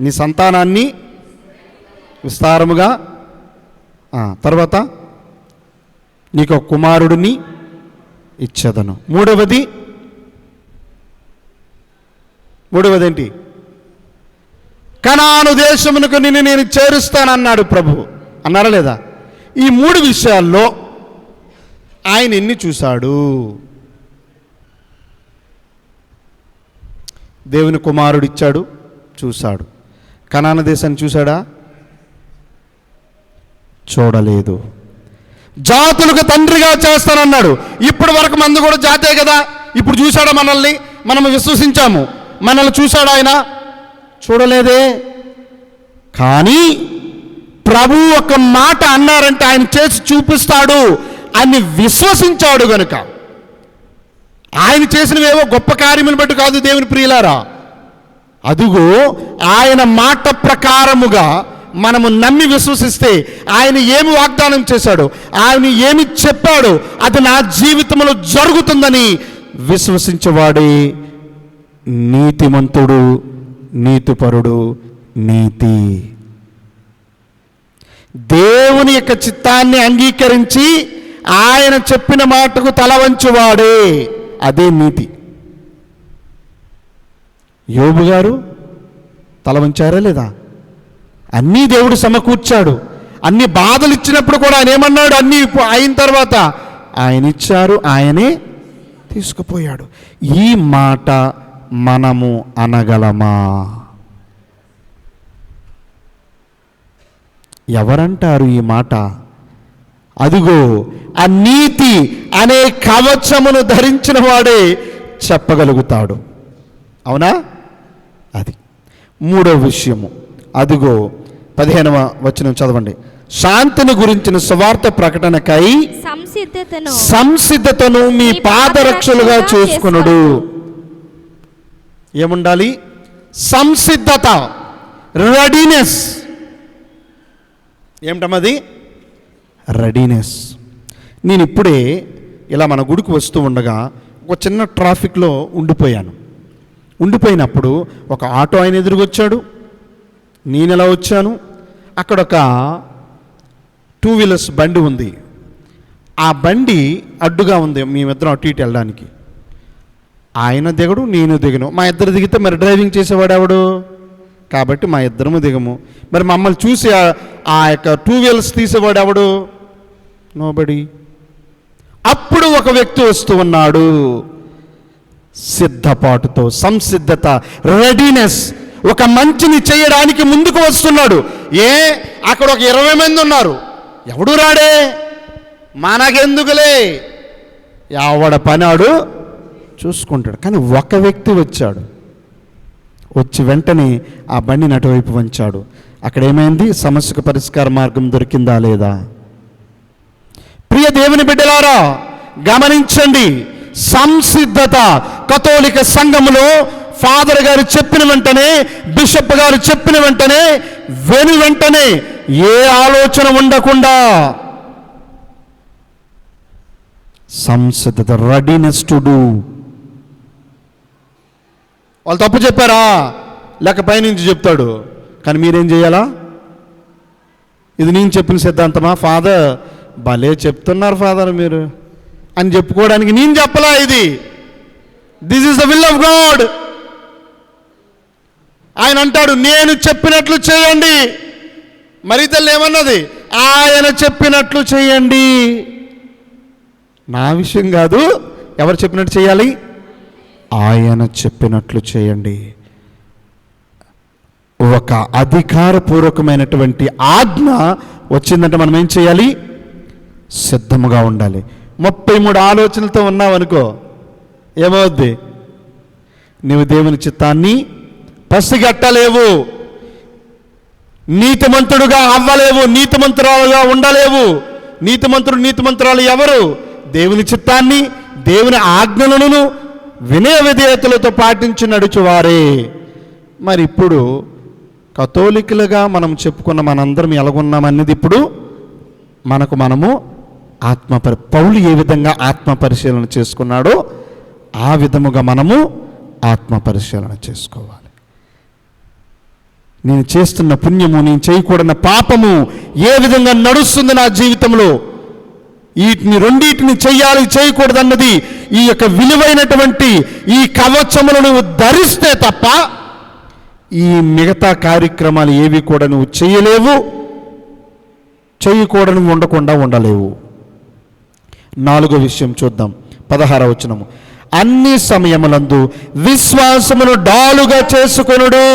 నీ సంతానాన్ని విస్తారముగా, తర్వాత నీకు ఒక కుమారుడిని ఇచ్చేదను. మూడవది ఏంటి? కనాను దేశమునకు నిన్ను నేను చేరుస్తానన్నాడు ప్రభు. అన్నారా లేదా? ఈ 3 విషయాల్లో ఆయన ఎన్ని చూశాడు? దేవుని కుమారుడు ఇచ్చాడు, చూశాడు. కనాను దేశాన్ని చూశాడా? చూడలేదు. జాతులకు తండ్రిగా చేస్తానన్నాడు. ఇప్పటి వరకు మంది కూడా జాతే కదా. ఇప్పుడు చూశాడా మనల్ని? మనం విశ్వసించాము. మనల్ని చూశాడు ఆయన? చూడలేదే. కానీ ప్రభు ఒక మాట అన్నారంటే ఆయన చేసి చూపిస్తాడు అని విశ్వసించాడు గనుక, ఆయన చేసినవేవో గొప్ప కార్యములు బట్టి కాదు దేవుని ప్రియులారా. అదుగో ఆయన మాట ప్రకారముగా మనము నమ్మి విశ్వసిస్తే ఆయన ఏమి వాగ్దానం చేశాడు, ఆయన ఏమి చెప్పాడు, అది నా జీవితంలో జరుగుతుందని విశ్వసించేవాడే నీతిమంతుడు, నీతిపరుడు. నీతి దేవుని యొక్క చిత్తాన్ని అంగీకరించి ఆయన చెప్పిన మాటకు తల వంచువాడే, అదే నీతి. యోబు గారు తల వంచారా లేదా? అన్నీ దేవుడు సమకూర్చాడు. అన్ని బాధలు ఇచ్చినప్పుడు కూడా ఆయన ఏమన్నాడు? అన్నీ అయిన తర్వాత ఆయన ఇచ్చారు, ఆయనే తీసుకుపోయాడు. ఈ మాట మనము అనగలమా? ఎవరంటారు ఈ మాట? అదిగో ఆ నీతి అనే కవచమును ధరించిన వాడే చెప్పగలుగుతాడు. అవునా? అది 3వ విషయము. అదిగో 15వ వచనం చదవండి. శాంతిని గురించిన సువార్త ప్రకటనకై సంసిద్ధతను మీ పాదరక్షలుగా చేసుకొనుడు. ఏముండాలి? సంసిద్ధత, రెడీనెస్. ఏమిటమ్మది? రెడీనెస్. నేను ఇప్పుడే ఇలా మన గుడికి వస్తూ ఉండగా ఒక చిన్న ట్రాఫిక్లో ఉండిపోయినప్పుడు ఒక ఆటో ఆయన ఎదురుకొచ్చాడు. నేను ఎలా వచ్చాను, అక్కడ ఒక 2 వీలర్స్ బండి ఉంది. ఆ బండి అడ్డుగా ఉంది మేమిద్దరం అటు ఇటు వెళ్ళడానికి. ఆయన దిగడు, నేను దిగను. మా ఇద్దరు దిగితే మరి డ్రైవింగ్ చేసేవాడు ఎవడు? కాబట్టి మా ఇద్దరము దిగము. మరి మమ్మల్ని చూసి ఆ యొక్క 2 వీలర్స్ తీసేవాడు ఎవడు? నోబడి. అప్పుడు ఒక వ్యక్తి వస్తూ ఉన్నాడు, సిద్ధపాటుతో, సంసిద్ధత, రెడీనెస్. ఒక మంచిని చేయడానికి ముందుకు వస్తున్నాడు. అక్కడ ఒక 20 మంది ఉన్నారు, ఎవడు రాడే, మనకెందుకులే, ఎవడ పనాడు చూసుకుంటాడు. కానీ ఒక వ్యక్తి వచ్చాడు, వచ్చి వెంటనే ఆ బండిని అటువైపు వంచాడు. అక్కడ ఏమైంది? సమస్యకు పరిష్కార మార్గం దొరికిందా లేదా? ప్రియ దేవుని బిడ్డలారా గమనించండి, సంసిద్ధత. కథోలిక సంఘములో ఫాదర్ గారు చెప్పిన వెంటనే, బిషప్ గారు చెప్పిన వెంటనే, వెంటనే ఏ ఆలోచన ఉండకుండా సంసిద్ధత, రెడీనెస్ టు డూ. వాళ్ళు తప్పు చెప్పారా? లేక పైనుంచి చెప్తాడు, కానీ మీరేం చేయాలా? ఇది నేను చెప్పిన సిద్ధాంతమా? ఫాదర్ భలే చెప్తున్నారు ఫాదర్ మీరు అని చెప్పుకోవడానికి నేను చెప్పలా. ఇది this is the will of God. ఆయన అంటాడు, నేను చెప్పినట్లు చేయండి. మరి తల్లి ఏమన్నది? ఆయన చెప్పినట్లు చేయండి. నా విషయం కాదు, ఎవరు చెప్పినట్టు చేయాలి? ఆయన చెప్పినట్లు చేయండి. ఒక అధికారపూర్వకమైనటువంటి ఆజ్ఞ వచ్చిందంటే మనం ఏం చేయాలి? సిద్ధముగా ఉండాలి. 33 ఆలోచనలతో ఉన్నావనుకో, ఏమవుద్ది? నీవు దేవుని చిత్తాన్ని పసిగట్టలేవు, నీతిమంతుడుగా అవ్వలేవు, నీతిమంతురాలుగా ఉండలేవు. నీతిమంతురాలు ఎవరు? దేవుని చిత్తాన్ని, దేవుని ఆజ్ఞలను వినయ విధేయతలతో పాటించి నడుచువారే. మరి ఇప్పుడు కథోలికులుగా మనం చెప్పుకున్న మనందరం ఎలాగున్నామనేది ఇప్పుడు మనము పౌలు ఏ విధంగా ఆత్మ పరిశీలన చేసుకున్నాడో ఆ విధముగా మనము ఆత్మ పరిశీలన చేసుకోవాలి. నేను చేస్తున్న పుణ్యము, నేను చేయకూడని పాపము ఏ విధంగా నడుస్తుంది నా జీవితంలో, వీటిని రెండింటిని చెయ్యాలి చేయకూడదన్నది ఈ యొక్క విలువైనటువంటి ఈ కవచములను నువ్వు ధరిస్తే తప్ప ఈ మిగతా కార్యక్రమాలు ఏవి కూడా నువ్వు చేయలేవు, చేయకూడని ఉండకుండా ఉండలేవు. 4వ విషయం చూద్దాం, 16వ వచనము. అన్ని సమయములందు విశ్వాసమును డాలుగా చేసుకొనుడు.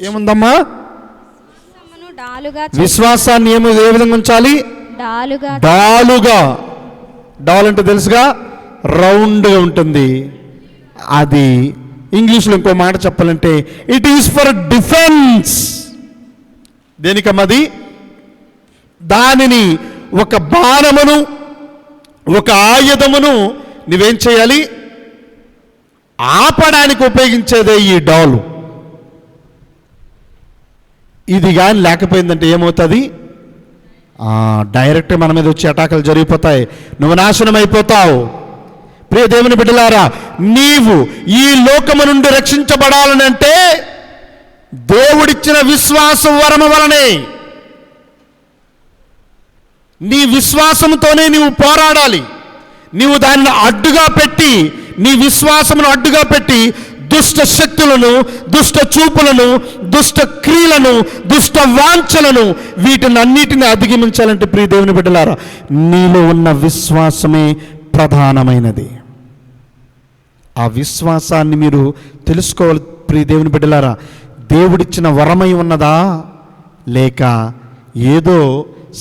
ఏముందమ్మా? విశ్వాసాన్ని ఏ విధంగా ఉంచాలి? డాలుగా. డాల్ అంటే తెలుసుగా, రౌండ్గా ఉంటుంది. అది ఇంగ్లీష్లో ఇంకో మాట చెప్పాలంటే ఇట్ ఈస్ ఫర్ డిఫెన్స్. దేనికమ్మది? దానిని ఒక బాణమును, ఒక ఆయుధమును నువ్వేం చేయాలి? ఆపడానికి ఉపయోగించేదే ఈ డాలు. ఇది కానీ లేకపోయిందంటే ఏమవుతుంది? డైరెక్ట్ మన మీద వచ్చి అటాకులు జరిగిపోతాయి, నువ్వు నాశనం అయిపోతావు. ప్రియ దేవుని బిడ్డలారా, నీవు ఈ లోకము నుండి రక్షించబడాలనంటే దేవుడిచ్చిన విశ్వాసం వరము వలనే, నీ విశ్వాసంతోనే నీవు పోరాడాలి. నీవు దానిని అడ్డుగా పెట్టి, నీ విశ్వాసమును అడ్డుగా పెట్టి దుష్ట శక్తులను, దుష్ట చూపులను, దుష్ట క్రియలను, దుష్ట వాంఛలను, వీటినన్నిటిని అధిగమించాలంటే ప్రియ దేవుని బిడ్డలారా నీలో ఉన్న విశ్వాసమే ప్రధానమైనది. ఆ విశ్వాసాన్ని మీరు తెలుసుకోవాలి. ప్రియ దేవుని బిడ్డలారా, దేవుడిచ్చిన వరమై ఉన్నదా, లేక ఏదో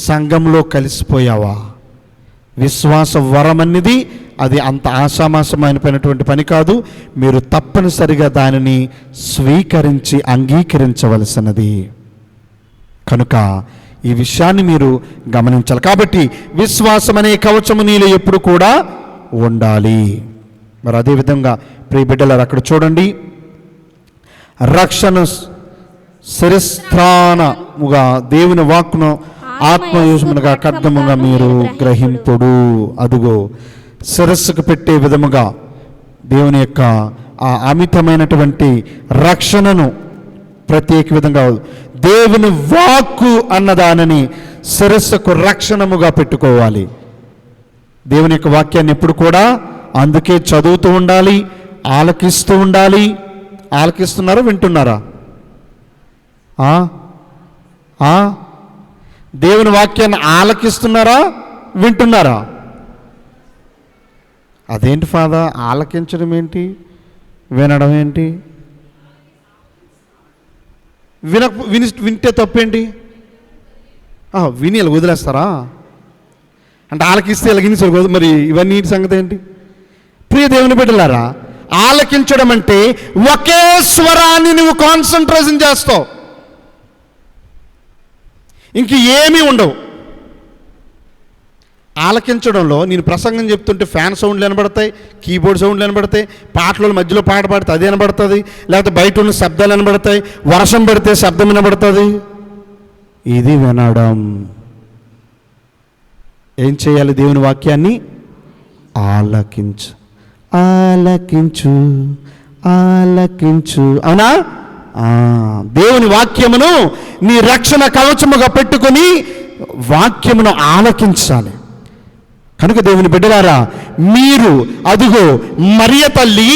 సంఘంలో కలిసిపోయావా? విశ్వాస వరం అనేది అది అంత ఆషామాషమైనటువంటి పని కాదు. మీరు తప్పనిసరిగా దానిని స్వీకరించి అంగీకరించవలసినది. కనుక ఈ విషయాన్ని మీరు గమనించాలి. కాబట్టి విశ్వాసం అనే కవచము నీలో ఎప్పుడు కూడా ఉండాలి. మరి అదేవిధంగా ప్రియ బిడ్డలారా అక్కడ చూడండి, రక్షణ శిరస్త్రాణముగా దేవుని వాక్కును ఆత్మయూషముగా ఖడ్గముగా మీరు గ్రహింపుడు. అదుగో శిరస్సుకు పెట్టే విధముగా దేవుని యొక్క ఆ అమితమైనటువంటి రక్షణను ప్రత్యేక విధంగా దేవుని వాక్కు అన్నదానిని శిరస్సుకు రక్షణముగా పెట్టుకోవాలి. దేవుని యొక్క వాక్యాన్ని ఎప్పుడు కూడా అందుకే చదువుతూ ఉండాలి, ఆలకిస్తూ ఉండాలి. ఆలకిస్తున్నారా, వింటున్నారా? దేవుని వాక్యాన్ని ఆలకిస్తున్నారా, వింటున్నారా? అదేంటి ఫాదర్, ఆలకించడం ఏంటి, వినడం ఏంటి? వింటే తప్పేంటి? విని ఇలా వదిలేస్తారా? అంటే ఆలకిస్తే ఇలా విని మరి ఇవన్నీ సంగతి ఏంటి? ప్రియ దేవుని బిడ్డలారా, ఆలకించడం అంటే ఒకే స్వరాన్ని నువ్వు కాన్సన్ట్రేషన్ చేస్తావు, ఇంక ఏమీ ఉండవు. ఆలకించడంలో నేను ప్రసంగం చెప్తుంటే ఫ్యాన్ సౌండ్లు వినబడతాయి, కీబోర్డ్ సౌండ్లు వినబడతాయి, పాటల మధ్యలో పాట పాడితే అది వినబడుతుంది, లేకపోతే బయట ఉన్న శబ్దాలు వినబడతాయి, వర్షం పడితే శబ్దం వినబడుతుంది. ఇది వినడం. ఏం చేయాలి? దేవుని వాక్యాన్ని ఆలకించు, ఆలకించు, ఆలకించు. అవునా? దేవుని వాక్యమును నీ రక్షణ కవచముగా పెట్టుకొని వాక్యమును ఆలకించాలి. కనుక దేవుని బిడ్డలారా, మీరు అదిగో మరియ తల్లి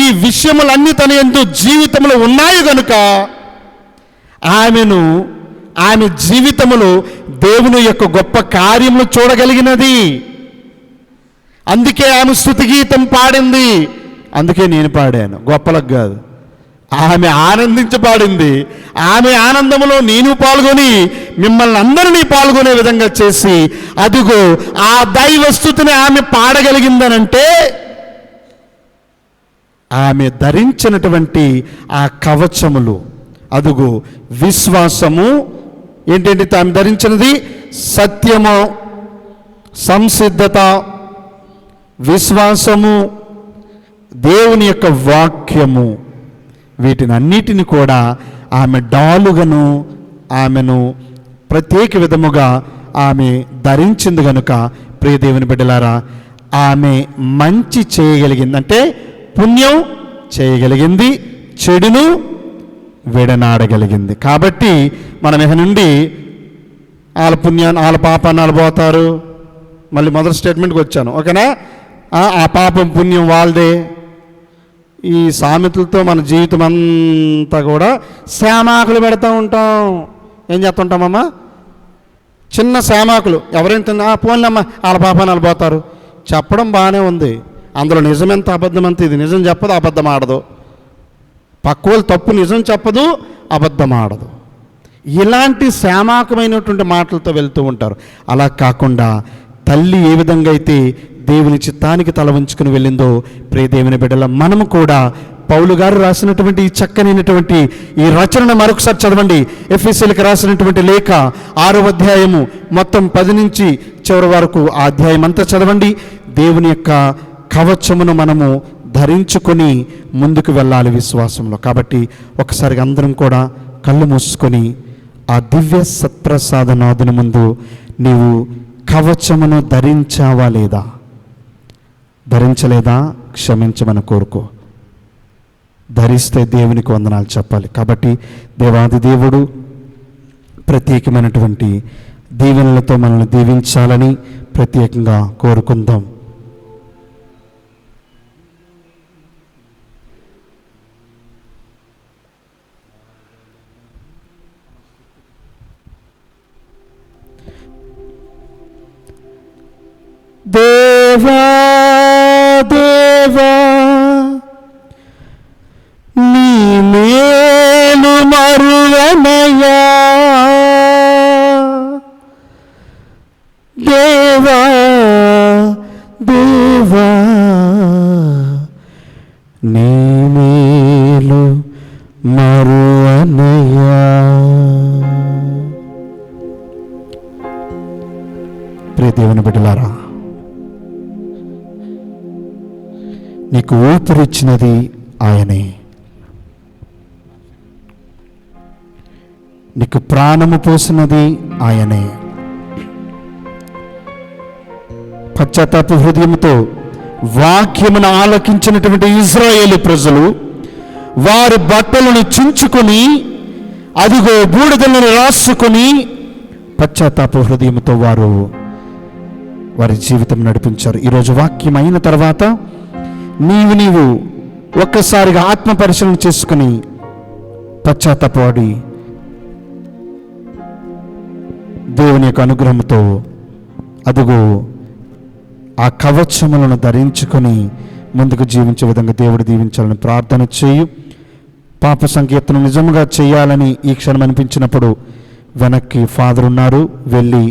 ఈ విషయములన్నీ తన యందు జీవితంలో ఉన్నాయి కనుక ఆమె జీవితములో దేవుని యొక్క గొప్ప కార్యములు చూడగలిగినది. అందుకే ఆమె స్తుతి గీతం పాడింది. అందుకే నేను పాడాను, గొప్పలకు కాదు. ఆమె ఆనందించి పాడింది. ఆమె ఆనందంలో నేను పాల్గొని మిమ్మల్ని అందరినీ పాల్గొనే విధంగా చేసి అదిగో ఆ దైవ స్తుతిని ఆమె పాడగలిగిందనంటే ఆమె ధరించినటువంటి ఆ కవచములు, అదుగో విశ్వాసము ఏంటంటే తాను ధరించినది సత్యము, సంసిద్ధత, విశ్వాసము, దేవుని యొక్క వాక్యము, వీటిని అన్నిటిని కూడా ఆమె డాలుగను ఆమెను ప్రత్యేక విధముగా ఆమె ధరించింది కనుక ప్రియ దేవుని బిడ్డలారా, ఆమె మంచి చేయగలిగింది, అంటే పుణ్యం చేయగలిగింది, చెడును విడనాడగలిగింది. కాబట్టి మనం ఇక నుండి వాళ్ళ పుణ్యాన్ని వాళ్ళ పాపాన్ని వాళ్ళు పోతారు. మళ్ళీ మొదటి స్టేట్మెంట్కి వచ్చాను, ఓకేనా? ఆ పాపం పుణ్యం వాళ్ళదే. ఈ సామెతలతో మన జీవితం అంతా కూడా శామాకులు పెడతా ఉంటాం. ఏం చేస్తుంటామమ్మా? చిన్న శామాకులు. ఎవరైనా తిన్నా పోన్లేమ్మా వాళ్ళ పాపాన్ని వాళ్ళు పోతారు చెప్పడం బాగానే ఉంది. అందులో నిజమెంత అబద్ధమంత. ఇది నిజం చెప్పదు, అబద్ధం ఆడదు. పక్కువలు తప్పు నిజం చెప్పదు, అబద్ధం ఆడదు. ఇలాంటి శామాకమైనటువంటి మాటలతో వెళ్తూ ఉంటారు. అలా కాకుండా తల్లి ఏ విధంగా అయితే దేవుని చిత్తానికి తల వంచుకుని వెళ్ళిందో ప్రియ దేవుని బిడ్డల మనము కూడా పౌలు గారు రాసినటువంటి ఈ చక్కనైనటువంటి ఈ రచనను మరొకసారి చదవండి. ఎఫెసీయులకు రాసినటువంటి లేఖ 6వ అధ్యాయము మొత్తం 10 నుంచి చివరి వరకు ఆ అధ్యాయం అంతా చదవండి. దేవుని యొక్క కవచమును మనము ధరించుకొని ముందుకు వెళ్ళాలి విశ్వాసంలో. కాబట్టి ఒకసారి అందరం కూడా కళ్ళు మూసుకొని ఆ దివ్య సత్ప్రసాదనాథుని ముందు నీవు కవచమును ధరించావా లేదా? ధరించలేదా? క్షమించమని కోరుకో. ధరిస్తే దేవునికి వందనాలు చెప్పాలి. కాబట్టి దేవాది దేవుడు ప్రత్యేకమైనటువంటి దీవెనలతో మనల్ని దీవించాలని ప్రత్యేకంగా కోరుకుందాం. దేవా దేవా నీ మేలు మరువనయ్యా, దేవా దేవా నీ మేలు మరువనయ్యా. ప్రియ దేవుని బిడ్డలారా, నీకు ఊపిరిచ్చినది ఆయనే, నీకు ప్రాణము పోసినది ఆయనే. పశ్చాత్తాప హృదయంతో వాక్యమును ఆలకించినటువంటి ఇశ్రాయేలు ప్రజలు వారి బట్టలను చించుకొని అదిగో బూడిదలను రాసుకొని పశ్చాత్తాప హృదయంతో వారి జీవితం నడిపించారు. ఈరోజు వాక్యం అయిన తర్వాత నీవు ఒక్కసారిగా ఆత్మ పరిశీలన చేసుకుని పశ్చాత్తాపడి దేవుని యొక్క అనుగ్రహంతో అదుగో ఆ కవచములను ధరించుకొని ముందుకు జీవించే విధంగా దేవుడు దీవించాలని ప్రార్థన చేయు. పాప సంకీర్తన నిజంగా చేయాలని ఈ క్షణం అనిపించినప్పుడు వెనక్కి ఫాదర్ ఉన్నారు, వెళ్ళి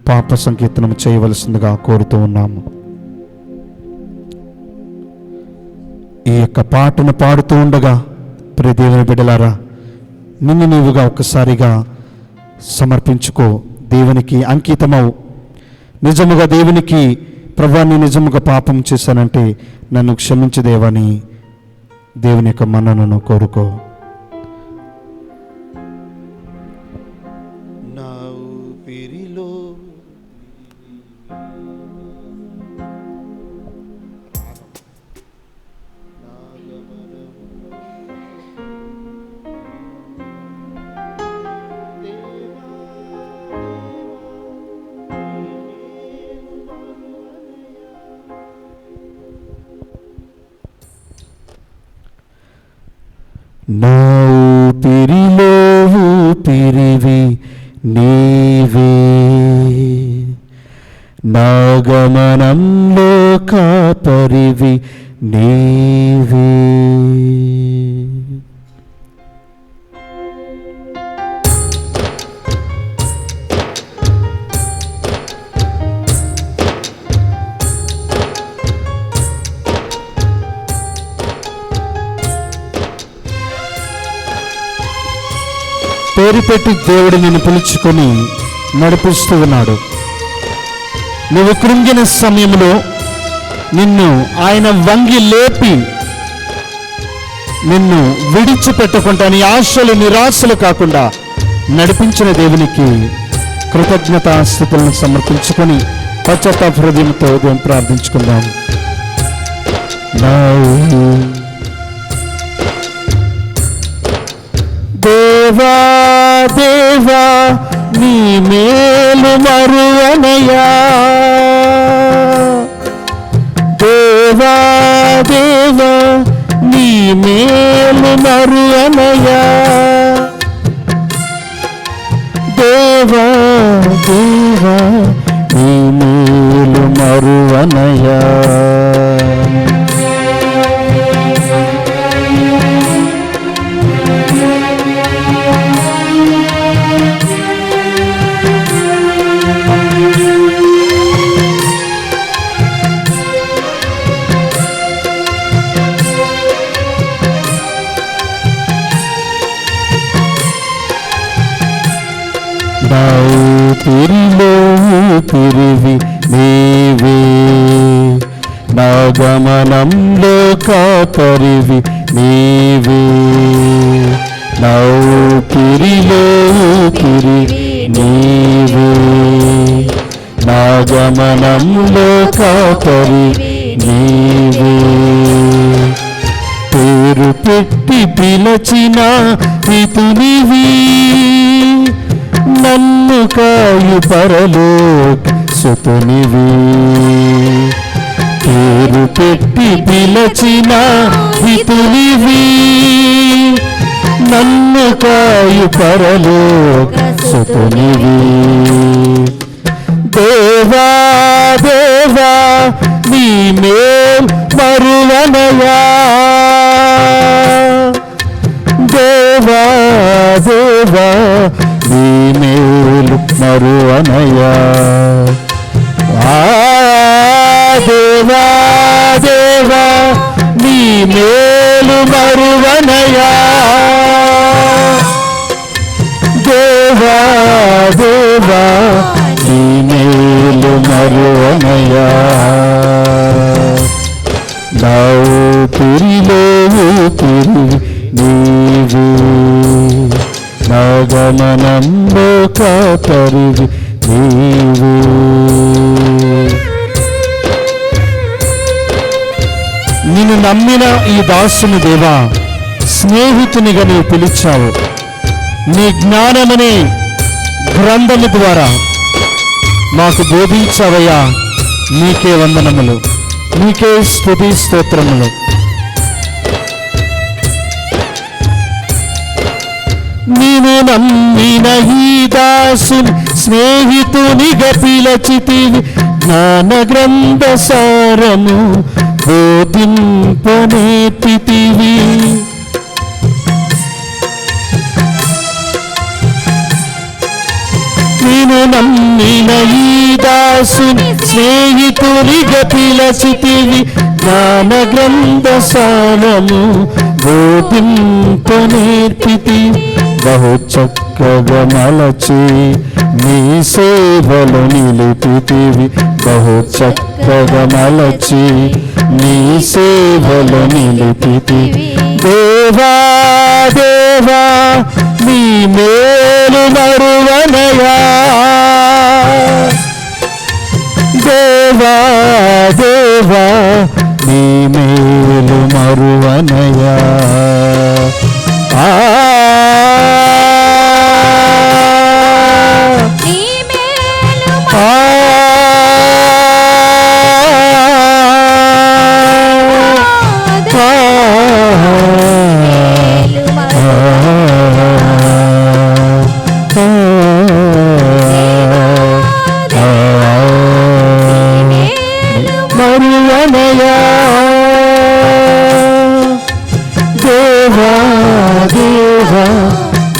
పాప సంకీర్తనం చేయవలసిందిగా కోరుతూ ఉన్నాము. ఈ యొక్క పాటను పాడుతూ ఉండగా ప్రియ దేవుని బిడ్డలారా, నిన్ను నీవుగా ఒక్కసారిగా సమర్పించుకో, దేవునికి అంకితమవు. నిజముగా దేవునికి, ప్రభువా నేను నిజముగా పాపం చేశానంటే నన్ను క్షమించు దేవని దేవుని యొక్క మన్ననను కోరుకో. నా ఊపిరిలో నా ఊపిరిలో ఊపిరివి నీవే, నా గమనంలో కాపరివి నీవే. పేరు పెట్టి దేవుడు నిన్ను పిలుచుకొని నడిపిస్తూ ఉన్నాడు. నువ్వు కృంగిన సమయంలో నిన్ను ఆయన వంగి లేపి నిన్ను విడిచిపెట్టకుండా, నీ ఆశలు నిరాశలు కాకుండా నడిపించిన దేవునికి కృతజ్ఞతాస్థుతులను సమర్పించుకొని పశ్చాత్తాప హృదయంతో దేవుని ప్రార్థించుకుందాం. దేవా దేవా నీ మేలు మరువనయా, దేవా దేవా నీ మేలు మరువనయా, దేవా దేవా నీ మేలు మరువనయా. నా ఊపిరిలో ఊపిరివి నీవే, నా గమనంలో కాపరివి నీవే, నా ఊపిరిలో ఊపిరివి నీవే, నా గమనంలో కాపరివి నీవే. పేరు పెట్టి పిలచిన హితునివి, నన్ను కాయు పరలోక సుతునివి. పేరు పెట్టి పిలచిన హితునివి, నన్ను కాయు పరలోక సుతునివి. దేవా దేవా నీ మేల్ మరువనయా, దేవా దేవా నీ మేలు మరువనయా. దేవా దేవా నీ మేలు మరువనయా, దేవా దేవా నీ మేలు మరువనయా. నా ఊపిరిలో ఊపిరివి నీవే, నా గమనంలో కాపరివి నీవే. నిన్ను నమ్మిన ఈ దాసుని దేవా, స్నేహితునిగా నీవు పిలిచావు. నీ జ్ఞానమనే గ్రంథము ద్వారా మాకు బోధించవయ్యా. నీకే వందనములు, నీకే స్తుతి స్తోత్రములు. నేను నమ్మిన ఈ దాసుని స్నేహితునిగా పిలచితివి, జ్ఞాన గ్రంథ సారము బోధింపనేతివి. నేను నమ్మిన ఈ దాసుని స్నేహితునిగా పిలచితివి, జ్ఞాన గ్రంథ సారము బోధింప నేర్పితి బహు చక్కగా మలచి నీ సేవలు నిలిపితివి బహు చక్కగా మలచి నీ సేవలు నిలిపితివి దేవా దేవా నీ మేలు మరువనయా దేవా దేవా నీ మేలు మరువనయా నీ మేలు మరువనయా దేవా దేవా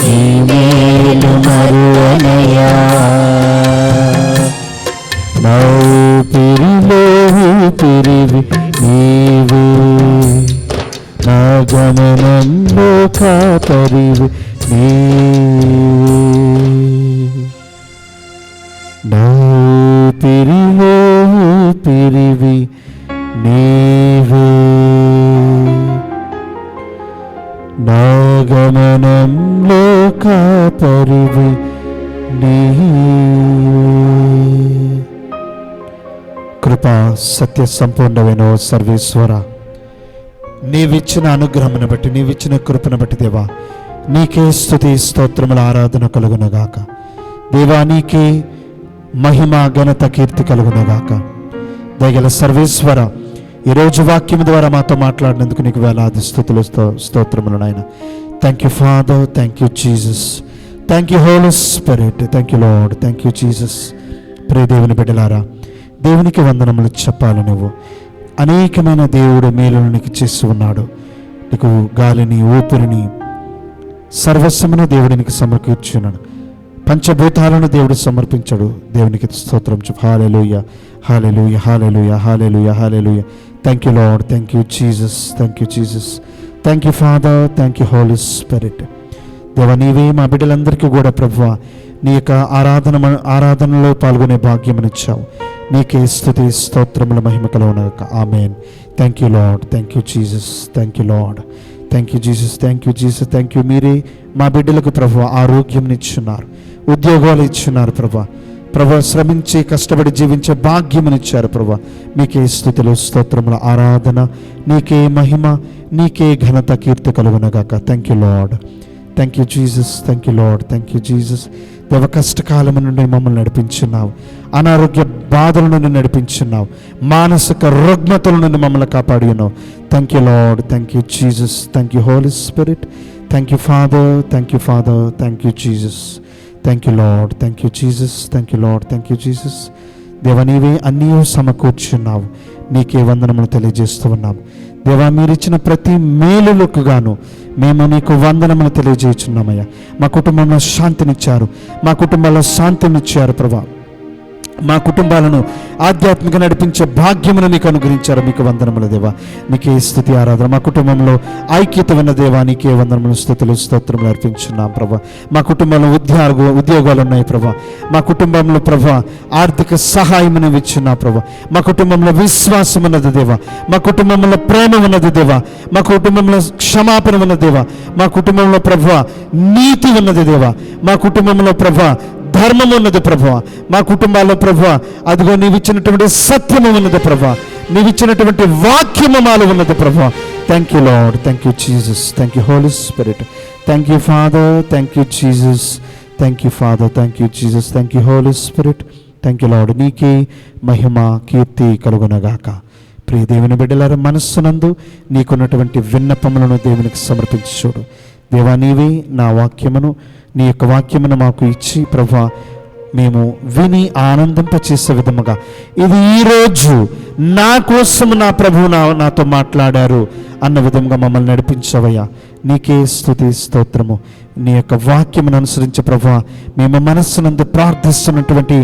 నీ మేలు మరువనయా నా ఊపిరిలో ఊపిరివి నీవు నా గమనంలో కాపరివి నీవు నా ఊపిరిలో ఊపిరివి నీవు నా గమనంలో కాపరివి నీవు కృపా సత్య సంపూర్ణమైన ఓ సర్వేశ్వర నీవిచ్చిన అనుగ్రహమును బట్టి నీవిచ్చిన కృపను బట్టి దేవా నీకే స్తుతి స్తోత్రముల ఆరాధన కలుగునగాక దేవా నీకే మహిమ ఘనత కీర్తి కలుగునగాక దయగల సర్వేశ్వర ఈరోజు వాక్యం ద్వారా మాతో మాట్లాడినందుకు నీకు వేలాది స్తుతులు స్తోత్రములు నాయన thank you Father thank you Jesus thank you Holy Spirit thank you Lord thank you Jesus ప్రియ దేవుని బిడ్డలారా దేవునికి వందనములు చెప్పాలి నువ్వు అనేకమైన దేవుడు మేలును నీకు చేస్తూ ఉన్నాడు నీకు గాలిని ఊపిరిని సర్వస్వమును దేవుడినికి సమర్పించున్నాడు పంచభూతాలను దేవుడు సమర్పించాడు దేవునికి స్తోత్రం చెప్పు hallelujah hallelujah hallelujah hallelujah hallelujah thank you Lord thank you Jesus thank you Jesus thank you Father thank you Holy Spirit దేవా నీవే మా బిడ్డలందరికీ కూడా ప్రభువా నీ యొక్క ఆరాధనలో పాల్గొనే భాగ్యమునిచ్చావు నీకే స్తుతి స్తోత్రముల మహిమ కలుగునగాక amen thank you Lord thank you Jesus thank you Lord thank you Jesus thank you Jesus thank you మీరే మా బిడ్డలకు ప్రభువా ఆరోగ్యం ఇచ్చున్నారు ఉద్యోగాలు ఇచ్చున్నారు ప్రభా శ్రమించి కష్టపడి జీవించే భాగ్యమునిచ్చారు ప్రభా మీకే స్తుతులు స్తోత్రముల ఆరాధన నీకే మహిమ నీకే ఘనత కీర్తి కలుగునగాక thank you Lord thank you Jesus thank you Lord thank you Jesus దేవ కష్టకాలము నుండి మమ్మల్ని నడిపించున్నావు అనారోగ్య బాధల నుండి నడిపించున్నావు మానసిక రుగ్మతల నుండి మమ్మల్ని కాపాడి ఉన్నావు thank you Lord thank you Jesus thank you Holy Spirit thank you Father thank you Father thank you Jesus thank you Lord thank you Jesus thank you Lord thank you Jesus దేవా నీవే అన్నీ సమకూర్చున్నావు నీకే వందనములు తెలియజేస్తూ ఉన్నాము దేవా మీరిచ్చిన ప్రతి మేలులకు గాను మేము నీకు వందనములు తెలియజేస్తున్నామయ్యా మా కుటుంబంలో శాంతినిచ్చారు మా కుటుంబాల్లో శాంతినిచ్చారు ప్రభా మా కుటుంబాలను ఆధ్యాత్మిక నడిపించే భాగ్యమును మీకు అనుగ్రహించారు మీకు వందనముల దేవా నీకే స్తుతి ఆరాధన మా కుటుంబంలో ఐక్యత ఉన్న దేవా నీకే వందనములు స్తుతులు స్తోత్రములు అర్పించున్నాం ప్రభా మా కుటుంబంలో ఉద్యోగాలు ఉన్నాయి ప్రభా మా కుటుంబంలో ప్రభా ఆర్థిక సహాయమును ఇచ్చున్నా ప్రభా మా కుటుంబంలో విశ్వాసం ఉన్నది దేవా మా కుటుంబంలో ప్రేమ ఉన్నది దేవా మా కుటుంబంలో క్షమాపణ ఉన్నది దేవా మా కుటుంబంలో ప్రభా నీతి ఉన్నది దేవా మా కుటుంబంలో ప్రభా ధర్మం ఉన్నది ప్రభువా మా కుటుంబాల్లో ప్రభువా అదిగో నీవిచ్చినటువంటి సత్యము ఉన్నది ప్రభువా నీవిచ్చినటువంటి వాక్యము మాలో ఉన్నది ప్రభువా thank you Lord thank you Jesus thank you Holy Spirit thank you Father thank you Jesus thank you Father thank you Jesus thank you Holy Spirit thank you Lord నీకే మహిమ కీర్తి కలుగునగాక ప్రియ దేవుని బిడ్డలారా మనస్సునందు నీకున్నటువంటి విన్నపములను దేవునికి సమర్పించి చూడు దేవా నీవే నా వాక్యమును నీ యొక్క వాక్యమును మాకు ఇచ్చి ప్రభువా మేము విని ఆనందింపచేసే విధముగా ఇది ఈరోజు నా కోసం నా ప్రభువు నాతో మాట్లాడారు అన్న విధంగా మమ్మల్ని నడిపించవయ్యా. నీకే స్తుతి స్తోత్రము. నీ యొక్క వాక్యమును అనుసరించి ప్రభువా మేము మనస్సునందు ప్రార్థిస్తున్నటువంటి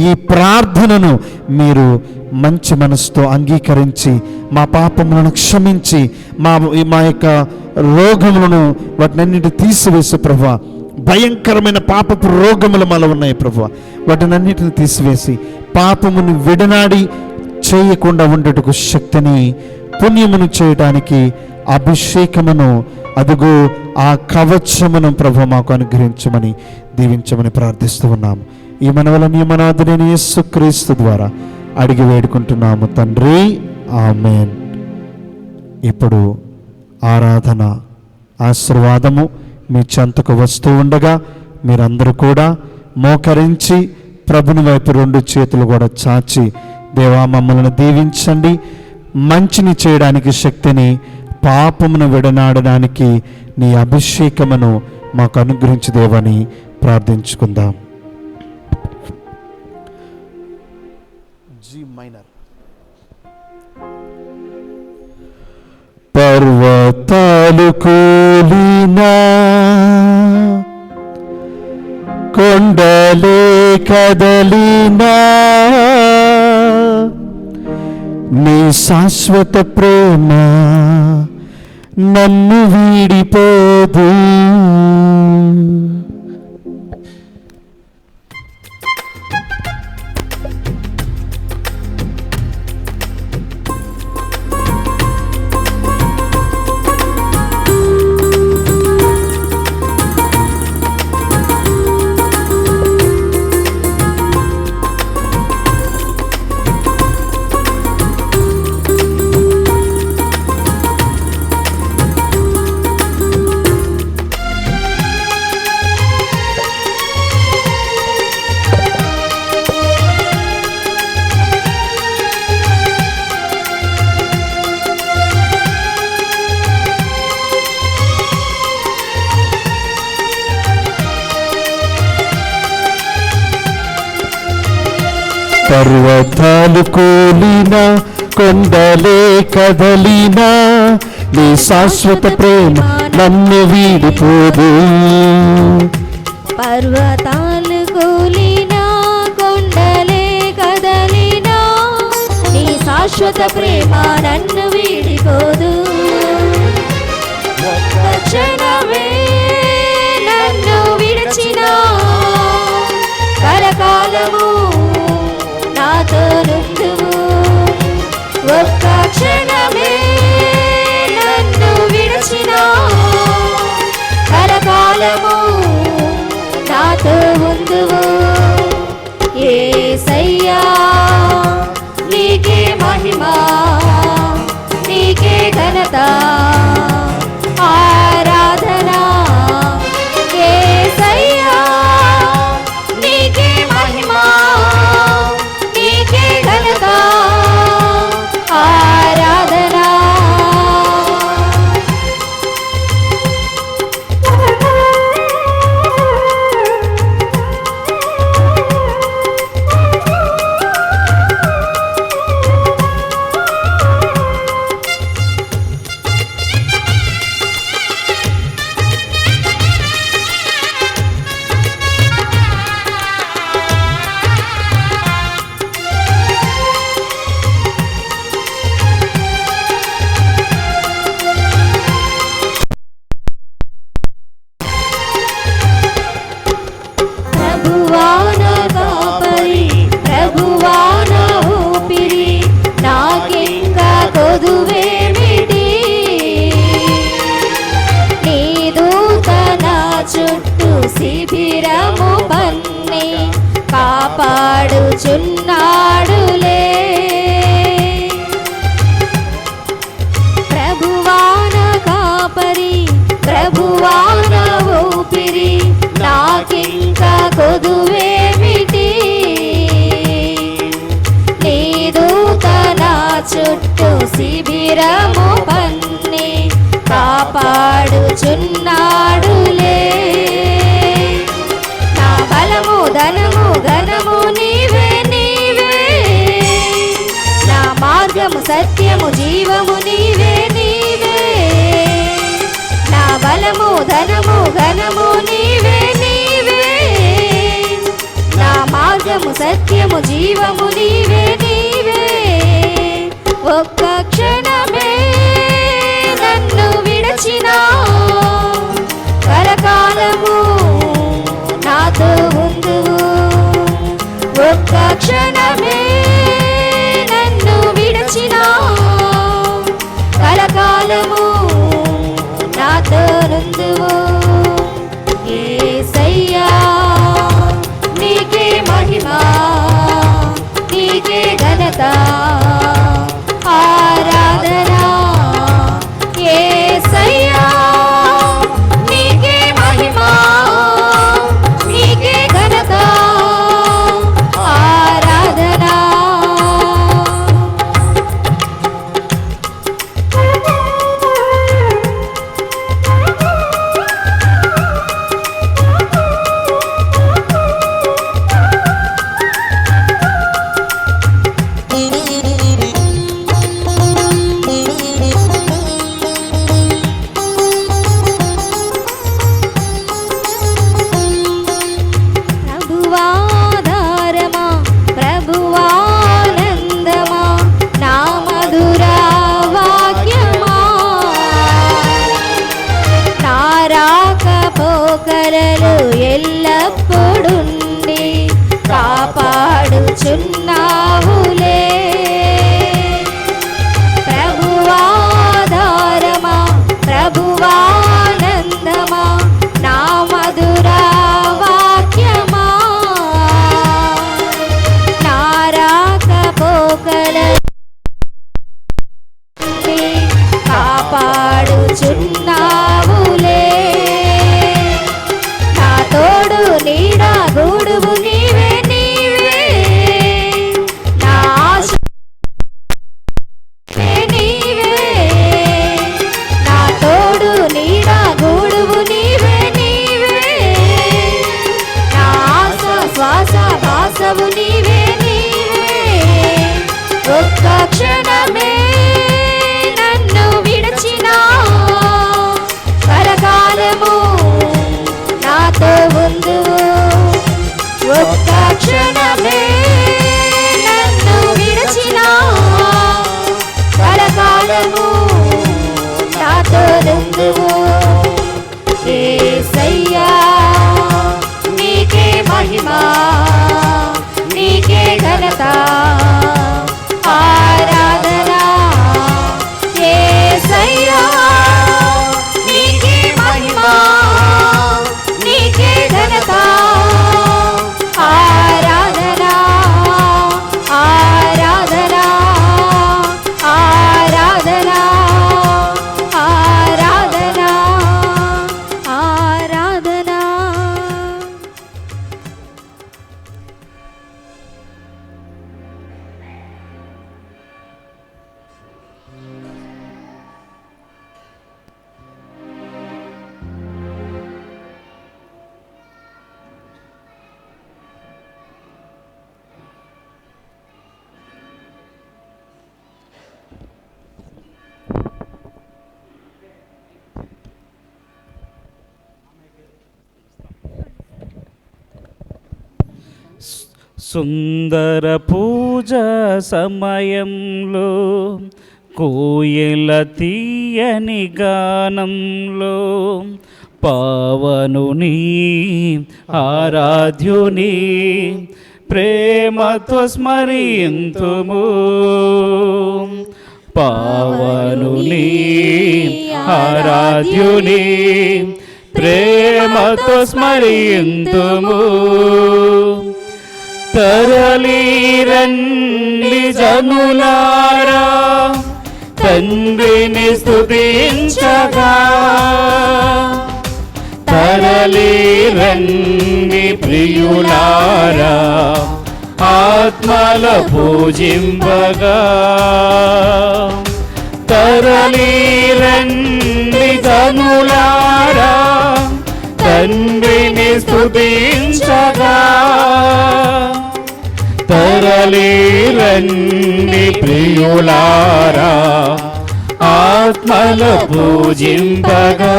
ఈ ప్రార్థనను మీరు మంచి మనసుతో అంగీకరించి మా పాపములను క్షమించి మా యొక్క రోగములను వాటినన్నిటి తీసివేసి ప్రభువా, భయంకరమైన పాపపు రోగములు మాలో ఉన్నాయి ప్రభువా, వాటినన్నిటిని తీసివేసి పాపమును విడనాడి చేయకుండా ఉండటకు శక్తిని, పుణ్యమును చేయడానికి అభిషేకమును, అదుగో ఆ కవచమును ప్రభు మాకు అనుగ్రహించమని దీవించమని ప్రార్థిస్తూ ఉన్నాము. ఈ మనవలని మనాథుడైన యేసుక్రీస్తు ద్వారా అడిగి వేడుకుంటున్నాము తండ్రి, ఆమేన్. ఇప్పుడు ఆరాధన ఆశీర్వాదము మీ చెంతకు వస్తూ ఉండగా మీరందరూ కూడా మోకరించి ప్రభుని వైపు 2 చేతులు కూడా చాచి, దేవా మమ్మల్ని దీవించండి, మంచిని చేయడానికి శక్తిని, పాపమును విడనాడడానికి నీ అభిషేకమును మాకు అనుగ్రహించు దేవని ప్రార్థించుకుందాం. G minor. పర్వతాలు కూలినా, కొండలే కదలినా, నీ శాశ్వత ప్రేమ నన్ను వీడిపోదు. పర్వతాలు కూలినా, కొండలే కదలినా, నీ శాశ్వత ప్రేమ నన్ను వీడిపోదు. పర్వతాలు కూలినా, కొండలే కదలినా, నీ శాశ్వత ప్రేమ నన్ను వీడిపోదు. ఒక్క క్షణమే నన్ను విడిచినా, కలకాలము నాతో నుండువు. ఒక్క క్షణమే నన్ను విడిచినా, కలకాలము నాతో ఉందువు. యేసయ్యా నీకే మహిమ, నీకే ఘనత, ఆరాధన. యేసయ్యా నీకే మహిమ, నీకే ఘనత, ఆరాధన. శిబిరము పన్ని కాపాడుచున్నాడులే. ప్రభువాన కాపరి, ప్రభువాన ఊపిరి, నాకింకా కొదువేమిటి? నీ దూత నా చుట్టూ శిబిరము పన్ని కాపాడుచున్నాడులే. నా బలము ధనము ఘనము నీవే నీవే, నా మార్గము సత్యము జీవము నీవే నీవే. సత్యము జీవము నీవే నీవే. ఒక్క క్షణమే నన్ను విడచినా కలకాలము నాతో ఉందువు. ఒక్క క్షణమే నన్ను విడచినా కలకాలము నాతో నుందువు. యేసయ్యా నీకే మహిమ, నీకే ఘనత, ఆరాధన. యేసయ్యా నీకే మహిమ, నీకే ఘనత, ఆరాధన. ప్రభువాధారమా, ప్రభువానందమా, నా మధుర వాక్యమా, నా రాకపోకలలు ఎల్లప్పుడుండి కాపాడుచున్నావులే. ప్రభువాధారమా, ప్రభువానందమా, నా మధుర వాక్యమా, నా రాకపోకలలు కాపాడుచున్నావులే. నా తోడు నీడ గూడువు నీవే నీవే. నా ఆశ నీవే. నా తోడు నీడ గూడువు నీవే నీవే. నా ఆశ శ్వాస భాసవు నీవే నీవే. ఒక్క క్షణమే నన్ను విడచినా కలకాలము నాతో ఉందువు. ఒక్క క్షణమే నన్ను విడచినా కలకాలము నాతో ఉందువు. యేసయ్యా నీకే మహిమ, నీకే ఘనత, ఆరాధన. యేసయ్యా నీకే మహిమ, నీకే ఘనత, ఆరాధన, ఆరాధన, ఆరాధన, ఆరాధన, ఆరాధన. సుందర పూజ సమయంలో కోయల తీయని గానంలో పావనుని ఆరాధ్యుని ప్రేమతో స్మరింతుము. పావనుని ఆరాధ్యుని ప్రేమతో స్మరింతుము. తరలిరండి జనులారా తండ్రిని స్తుతించగా. తరలిరండి ప్రియులారా ఆత్మల పూజింపగా. తరలిరండి జనులారా తండ్రిని స్తుతించగా. తరలిరండి ప్రియులారా ఆత్మల పూజింపగా.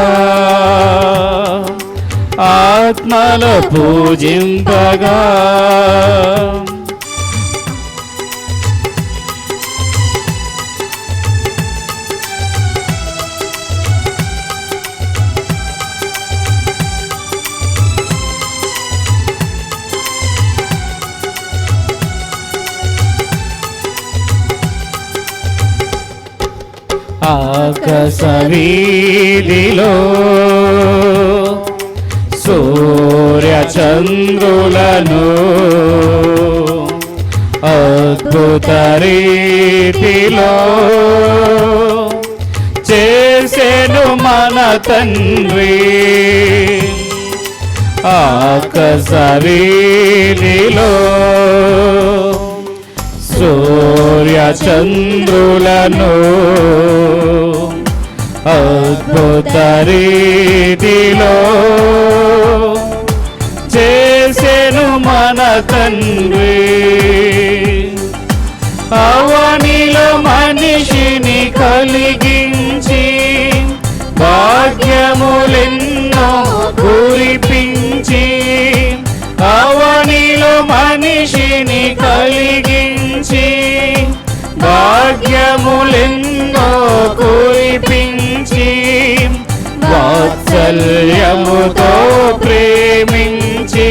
ఆత్మల పూజింపగా. ఆకాశ వీధిలో సూర్య చంద్రులను అద్భుత రీతిలో చేసెను మన తండ్రి. ఆకాశ వీధిలో సూర్య చంద్రులను అద్భుత రీతిలో చేసెను మన తండ్రి. అవనిలో మనిషిని కలిగించి భాగ్యములెన్నో కురిపించి, అవనిలో మనిషిని కలిగించి భాగ్యములెన్నో కురిపించి, వాత్సల్యముతో ప్రేమించి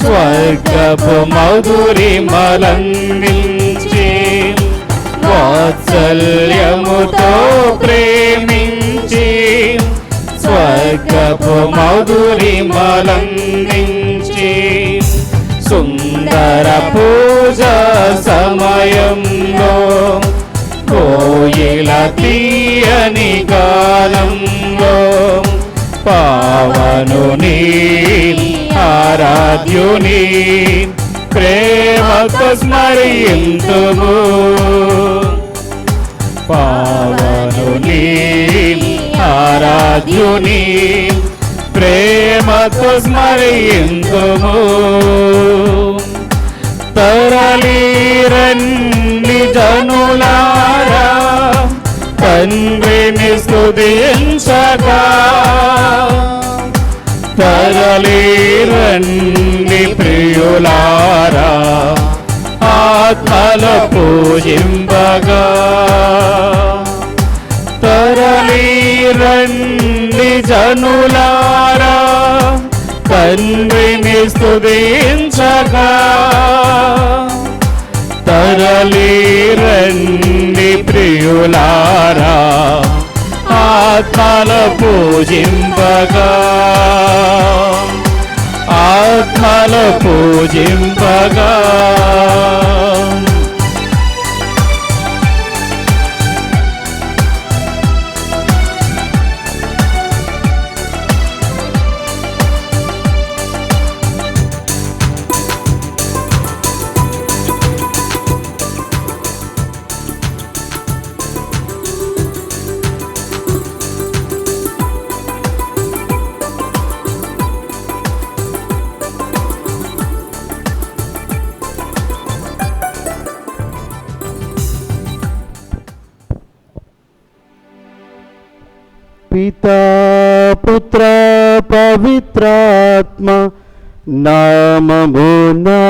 స్వర్గపు మధురిమలందించి, వాత్సల్యముతో ప్రేమించి స్వర్గపు మధురిమలందించి, సుందర పూజ సమయంలో కోయిల తీయని గానంలో పావనుని ఆరాధ్యుని ప్రేమతో స్మరింతుము. పావనుని ఆరాధ్యుని ప్రేమతో స్మరింతుము. తరలిరండి జనులారా తండ్రిని స్తుతించగా, తరలిరండి ప్రియులారా ఆత్మలో పూజింపగా, తరలిరండి జనులారా తండ్రిని స్తుతించగా, తరలిరండి ప్రియులారా ఆత్మల పూజింపగా, ఆత్మల పూజింపగా. పితా పుత్ర పవిత్రాత్మ నామమునా